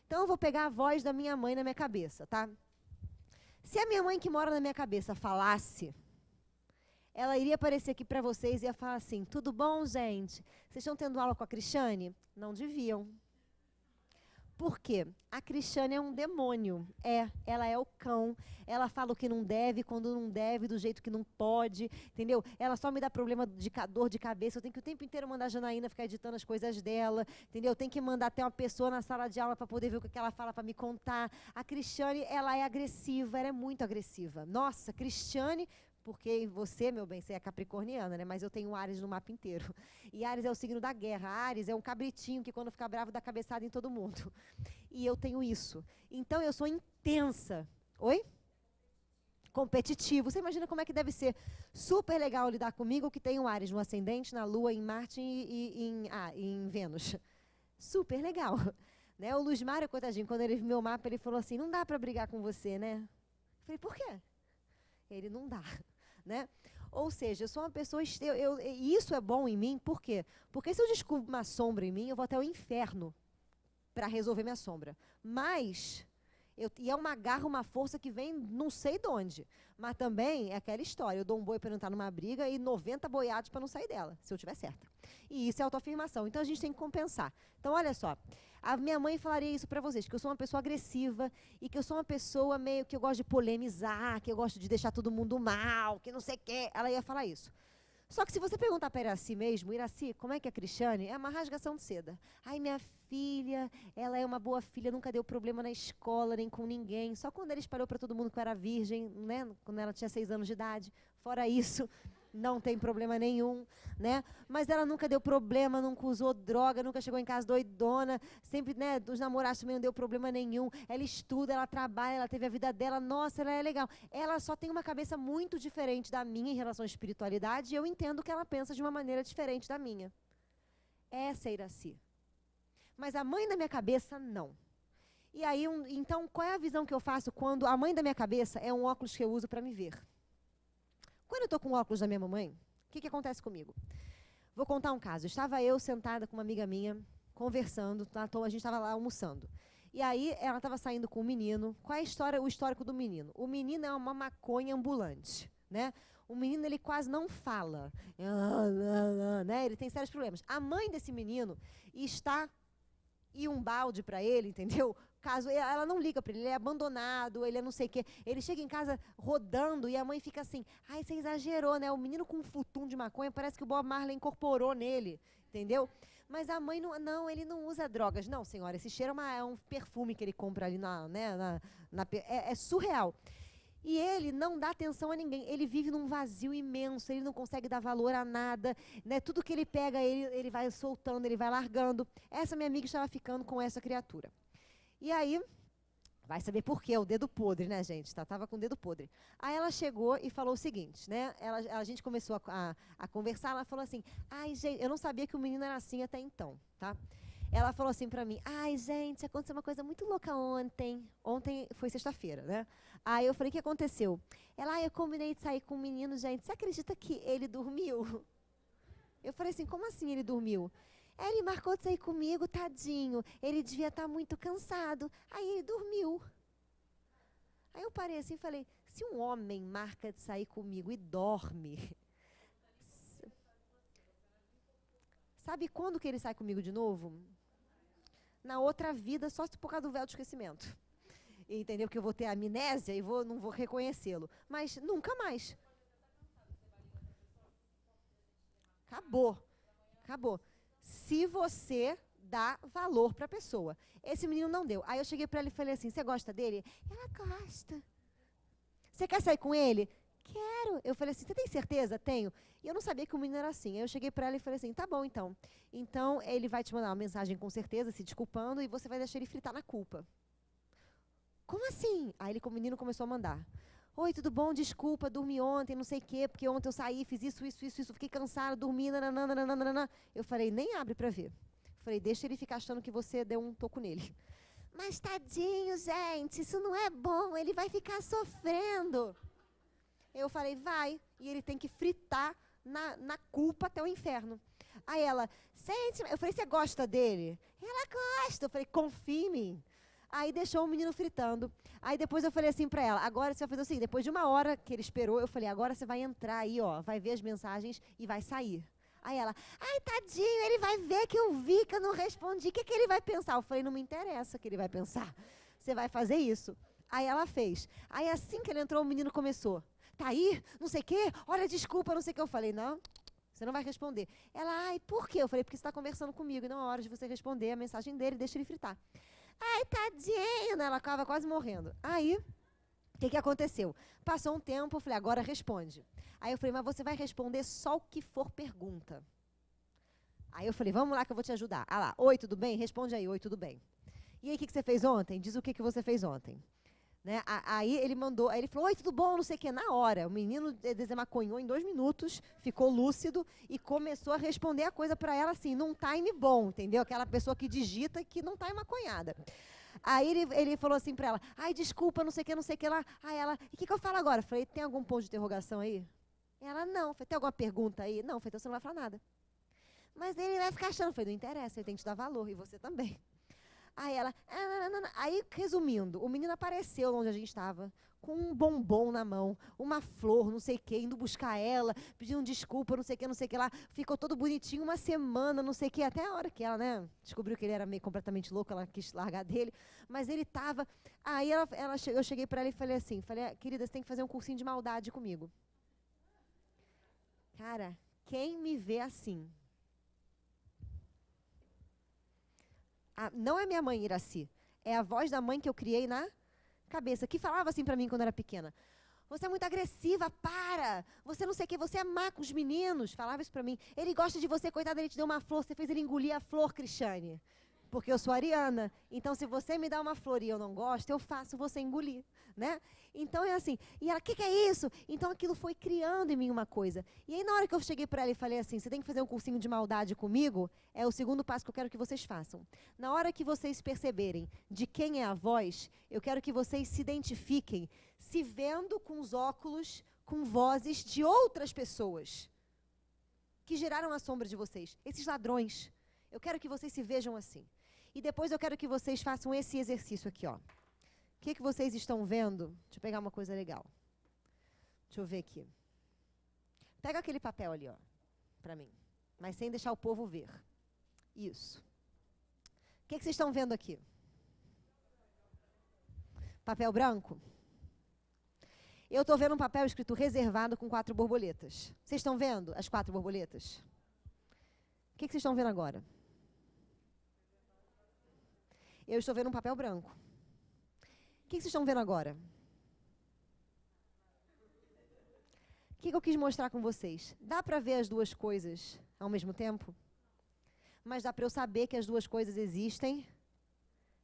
Então, eu vou pegar a voz da minha mãe na minha cabeça, tá? Se a minha mãe que mora na minha cabeça falasse, ela iria aparecer aqui para vocês e ia falar assim, tudo bom, gente? Vocês estão tendo aula com a Cristiane? Não deviam. Por quê? A Cristiane é um demônio. Ela é o cão. Ela fala o que não deve, quando não deve, do jeito que não pode, entendeu? Ela só me dá problema de dor de cabeça. Eu tenho que o tempo inteiro mandar a Janaína ficar editando as coisas dela, entendeu? Eu tenho que mandar até uma pessoa na sala de aula para poder ver o que ela fala para me contar. A Cristiane, ela é agressiva, ela é muito agressiva. Nossa, Cristiane... Porque você, meu bem, você é capricorniana, né? Mas eu tenho Áries no mapa inteiro. E Áries é o signo da guerra. Áries é um cabritinho que quando fica bravo dá cabeçada em todo mundo. E eu tenho isso. Então eu sou intensa. Oi? Competitivo. Você imagina como é que deve ser super legal lidar comigo que tem um Áries no ascendente, na Lua, em Marte e em Vênus. Super legal. Né? O Luiz Mário, coitadinho, quando ele viu meu mapa, ele falou assim, não dá para brigar com você, né? Eu falei, por quê? Ele não dá. Né? Ou seja, eu sou uma pessoa... E isso é bom em mim, por quê? Porque se eu descubro uma sombra em mim, eu vou até o inferno para resolver minha sombra. Mas, e é uma garra, uma força que vem não sei de onde. Mas também é aquela história, eu dou um boi para não estar numa briga e 90 boiados para não sair dela, se eu estiver certa. E isso é autoafirmação. Então, a gente tem que compensar. Então, olha só. A minha mãe falaria isso para vocês, que eu sou uma pessoa agressiva e que eu sou uma pessoa meio que eu gosto de polemizar, que eu gosto de deixar todo mundo mal, que não sei o quê. Ela ia falar isso. Só que se você perguntar para Iraci mesmo, Iraci, como é que é a Cristiane? É uma rasgação de seda. Ai, minha filha, ela é uma boa filha, nunca deu problema na escola, nem com ninguém. Só quando ela espalhou para todo mundo que eu era virgem, né? Quando ela tinha 6 anos de idade. Fora isso... Não tem problema nenhum, né? Mas ela nunca deu problema, nunca usou droga, nunca chegou em casa doidona, sempre, né, dos namorados também não deu problema nenhum. Ela estuda, ela trabalha, ela teve a vida dela, nossa, ela é legal. Ela só tem uma cabeça muito diferente da minha em relação à espiritualidade e eu entendo que ela pensa de uma maneira diferente da minha. Essa é Iraci. Mas a mãe da minha cabeça, não. E aí, então, qual é a visão que eu faço quando a mãe da minha cabeça é um óculos que eu uso para me ver? Quando eu estou com o óculos da minha mamãe, o que acontece comigo? Vou contar um caso. Estava eu sentada com uma amiga minha, conversando, tá? A gente estava lá almoçando. E aí ela estava saindo com um menino. Qual é a história, o histórico do menino? O menino é uma maconha ambulante, né? O menino, ele quase não fala. Né? Ele tem sérios problemas. A mãe desse menino está e um balde para ele, entendeu? Caso ela não liga para ele, ele é abandonado, ele é não sei o quê. Ele chega em casa rodando e a mãe fica assim, ai, você exagerou, né? O menino com um futum de maconha, parece que o Bob Marley incorporou nele, entendeu? Mas a mãe não, ele não usa drogas. Não, senhora, esse cheiro é um perfume que ele compra ali é surreal. E ele não dá atenção a ninguém. Ele vive num vazio imenso, ele não consegue dar valor a nada, né? Tudo que ele pega, ele vai soltando, ele vai largando. Essa minha amiga estava ficando com essa criatura. E aí, vai saber por quê, o dedo podre, né, gente? Tava com o dedo podre. Aí ela chegou e falou o seguinte, né? A gente começou a conversar, ela falou assim, ai, gente, eu não sabia que o menino era assim até então, tá? Ela falou assim pra mim, ai, gente, aconteceu uma coisa muito louca ontem. Ontem foi sexta-feira, né? Aí eu falei, o que aconteceu? Ela, eu combinei de sair com um menino, gente, você acredita que ele dormiu? Eu falei assim, como assim ele dormiu? Ele marcou de sair comigo, tadinho. Ele devia estar muito cansado. Aí ele dormiu. Aí eu parei assim e falei, se um homem marca de sair comigo e dorme, sabe quando que ele sai comigo de novo? Na outra vida, só se por causa do véu do esquecimento. Entendeu? Porque eu vou ter amnésia e não vou reconhecê-lo. Mas nunca mais. Acabou. Acabou. Se você dá valor para a pessoa. Esse menino não deu. Aí eu cheguei para ele e falei assim, você gosta dele? Ela gosta. Você quer sair com ele? Quero. Eu falei assim, você tem certeza? Tenho. E eu não sabia que o menino era assim. Aí eu cheguei para ela e falei assim, tá bom então. Então ele vai te mandar uma mensagem com certeza, se desculpando, e você vai deixar ele fritar na culpa. Como assim? Aí o menino começou a mandar. Oi, tudo bom? Desculpa, dormi ontem, não sei o quê, porque ontem eu saí, fiz isso, fiquei cansada, dormi, nananana. Eu falei, nem abre pra ver. Eu falei, deixa ele ficar achando que você deu um toco nele. Mas tadinho, gente, isso não é bom, ele vai ficar sofrendo. Eu falei, vai, e ele tem que fritar na culpa até o inferno. Aí ela, sente, eu falei, você gosta dele? Ela gosta. Eu falei, confia em mim. Aí deixou o menino fritando. Aí depois eu falei assim pra ela, agora você vai fazer o seguinte, depois de uma hora que ele esperou, eu falei, agora você vai entrar aí, ó, vai ver as mensagens e vai sair. Aí ela, ai, tadinho, ele vai ver que eu vi, que eu não respondi, o que ele vai pensar? Eu falei, não me interessa o que ele vai pensar, você vai fazer isso. Aí ela fez. Aí assim que ele entrou, o menino começou, tá aí, não sei o quê, olha, desculpa, não sei o que. Eu falei, não, você não vai responder. Ela, ai, por quê? Eu falei, porque você está conversando comigo e não é hora de você responder a mensagem dele, deixa ele fritar. Ai, tadinho, né? Ela estava quase morrendo. Aí, o que aconteceu? Passou um tempo, eu falei, agora responde. Aí eu falei, mas você vai responder só o que for pergunta. Aí eu falei, vamos lá que eu vou te ajudar. Ah lá, oi, tudo bem? Responde aí, oi, tudo bem. E aí, o que você fez ontem? Diz o que você fez ontem. Né? Aí ele mandou, aí ele falou, oi, tudo bom, não sei o que, na hora. O menino desemaconhou em 2 minutos, ficou lúcido e começou a responder a coisa para ela assim, num time bom, entendeu? Aquela pessoa que digita que não está maconhada. Aí ele falou assim para ela, ai, desculpa, não sei o que lá. Aí ela, e o que eu falo agora? Eu falei, tem algum ponto de interrogação aí? Ela, não. Eu falei, tem alguma pergunta aí? Não. Eu falei, então você não vai falar nada. Mas ele vai ficar achando. Eu falei, não interessa, ele tem que te dar valor, e você também. Aí ela, aí resumindo, o menino apareceu onde a gente estava, com um bombom na mão, uma flor, não sei o quê, indo buscar ela, pedindo desculpa, não sei o que lá, ficou todo bonitinho, uma semana, não sei o quê, até a hora que ela, né, descobriu que ele era meio completamente louco, ela quis largar dele, mas ele estava, aí eu cheguei para ela e falei assim, querida, você tem que fazer um cursinho de maldade comigo. Cara, quem me vê assim? Não é minha mãe, Iraci. É a voz da mãe que eu criei na cabeça, que falava assim para mim quando eu era pequena. Você é muito agressiva, para! Você não sei o que, você é má com os meninos. Falava isso para mim. Ele gosta de você, coitado, ele te deu uma flor, você fez ele engolir a flor, Cristiane. Porque eu sou ariana. Então, se você me dá uma flor e eu não gosto, eu faço você engolir, né? Então, é assim. E ela, o que é isso? Então, aquilo foi criando em mim uma coisa. E aí, na hora que eu cheguei para ela e falei assim, você tem que fazer um cursinho de maldade comigo, é o segundo passo que eu quero que vocês façam. Na hora que vocês perceberem de quem é a voz, eu quero que vocês se identifiquem, se vendo com os óculos, com vozes de outras pessoas que geraram a sombra de vocês. Esses ladrões. Eu quero que vocês se vejam assim. E depois eu quero que vocês façam esse exercício aqui, ó. O que vocês estão vendo? Deixa eu pegar uma coisa legal. Deixa eu ver aqui. Pega aquele papel ali, ó, para mim. Mas sem deixar o povo ver. Isso. O que vocês estão vendo aqui? Papel branco? Eu estou vendo um papel escrito reservado com 4 borboletas. Vocês estão vendo as 4 borboletas? O que vocês estão vendo agora? Eu estou vendo um papel branco. O que vocês estão vendo agora? que eu quis mostrar com vocês? Dá para ver as duas coisas ao mesmo tempo? Mas dá para eu saber que as duas coisas existem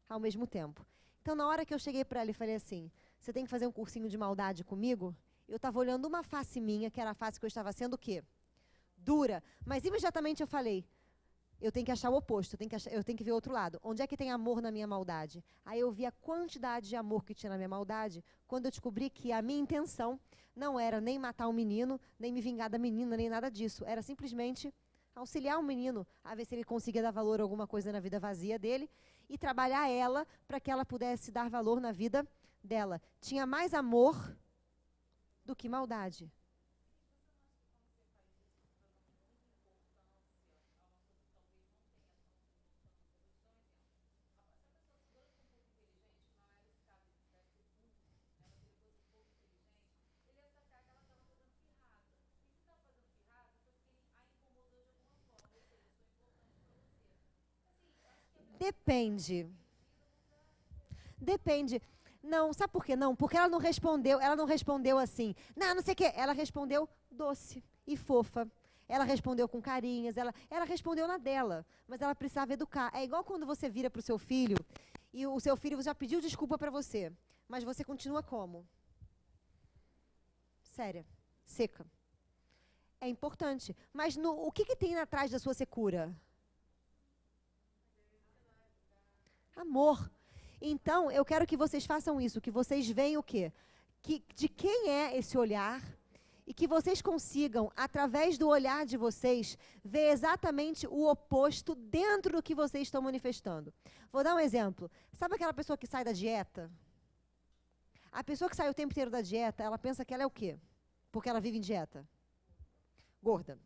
ao mesmo tempo. Então, na hora que eu cheguei para ela e falei assim, você tem que fazer um cursinho de maldade comigo? Eu estava olhando uma face minha, que era a face que eu estava sendo o quê? Dura. Mas imediatamente eu falei, eu tenho que achar o oposto, eu tenho que ver o outro lado. Onde é que tem amor na minha maldade? Aí eu vi a quantidade de amor que tinha na minha maldade, quando eu descobri que a minha intenção não era nem matar um menino, nem me vingar da menina, nem nada disso. Era simplesmente auxiliar o menino a ver se ele conseguia dar valor a alguma coisa na vida vazia dele e trabalhar ela para que ela pudesse dar valor na vida dela. Tinha mais amor do que maldade. Depende. Depende. Não, sabe por quê? Não, porque ela não respondeu assim, não sei o quê. Ela respondeu doce e fofa. Ela respondeu com carinhas, ela respondeu na dela, mas ela precisava educar. É igual quando você vira para o seu filho e o seu filho já pediu desculpa para você, mas você continua como? Séria, seca. É importante. Mas o que tem atrás da sua secura? Amor. Então, eu quero que vocês façam isso, que vocês vejam o quê? De quem é esse olhar e que vocês consigam, através do olhar de vocês, ver exatamente o oposto dentro do que vocês estão manifestando. Vou dar um exemplo. Sabe aquela pessoa que sai da dieta? A pessoa que sai o tempo inteiro da dieta, ela pensa que ela é o quê? Porque ela vive em dieta? Gorda.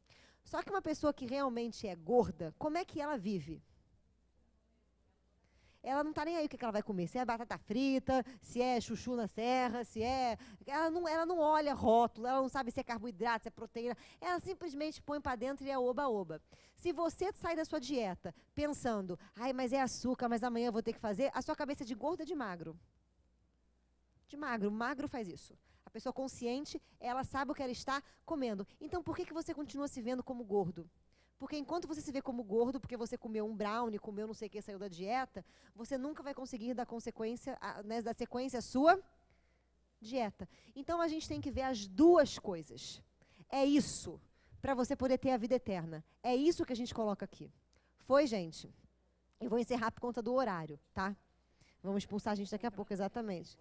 Só que uma pessoa que realmente é gorda, como é que ela vive? Ela não está nem aí o que ela vai comer, se é batata frita, se é chuchu na serra, se é... Ela não olha rótulo, ela não sabe se é carboidrato, se é proteína. Ela simplesmente põe para dentro e é oba-oba. Se você sai da sua dieta pensando, ai, mas é açúcar, mas amanhã eu vou ter que fazer, a sua cabeça é de gordo ou de magro? De magro. Magro faz isso. A pessoa consciente, ela sabe o que ela está comendo. Então, por que você continua se vendo como gordo? Porque enquanto você se vê como gordo, porque você comeu um brownie, comeu não sei o que, saiu da dieta, você nunca vai conseguir dar sequência à sua dieta. Então, a gente tem que ver as duas coisas. É isso, para você poder ter a vida eterna. É isso que a gente coloca aqui. Foi, gente? Eu vou encerrar por conta do horário, tá? Vamos expulsar a gente daqui a pouco, exatamente.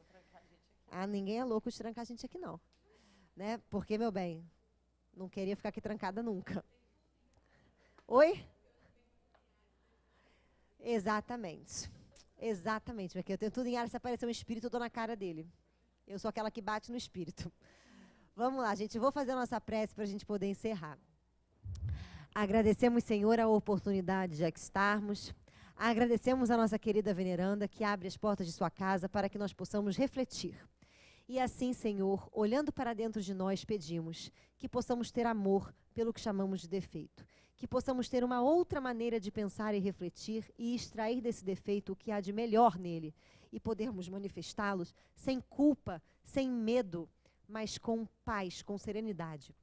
Ah, ninguém é louco de trancar a gente aqui, não. Né? Porque, meu bem, não queria ficar aqui trancada nunca. Oi? Exatamente. Exatamente, porque eu tenho tudo em área, se aparecer um espírito, eu dou na cara dele. Eu sou aquela que bate no espírito. Vamos lá, gente, eu vou fazer a nossa prece para a gente poder encerrar. Agradecemos, Senhor, a oportunidade de aqui estarmos. Agradecemos a nossa querida veneranda que abre as portas de sua casa para que nós possamos refletir. E assim, Senhor, olhando para dentro de nós, pedimos que possamos ter amor pelo que chamamos de defeito. Que possamos ter uma outra maneira de pensar e refletir e extrair desse defeito o que há de melhor nele e podermos manifestá-los sem culpa, sem medo, mas com paz, com serenidade.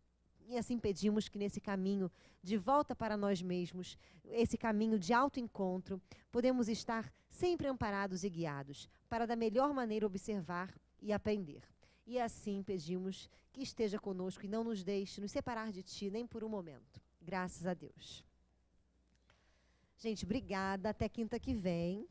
E assim pedimos que nesse caminho de volta para nós mesmos, esse caminho de autoencontro, podemos estar sempre amparados e guiados para da melhor maneira observar e aprender. E assim pedimos que esteja conosco e não nos deixe nos separar de Ti nem por um momento. Graças a Deus. Gente, obrigada. Até quinta que vem.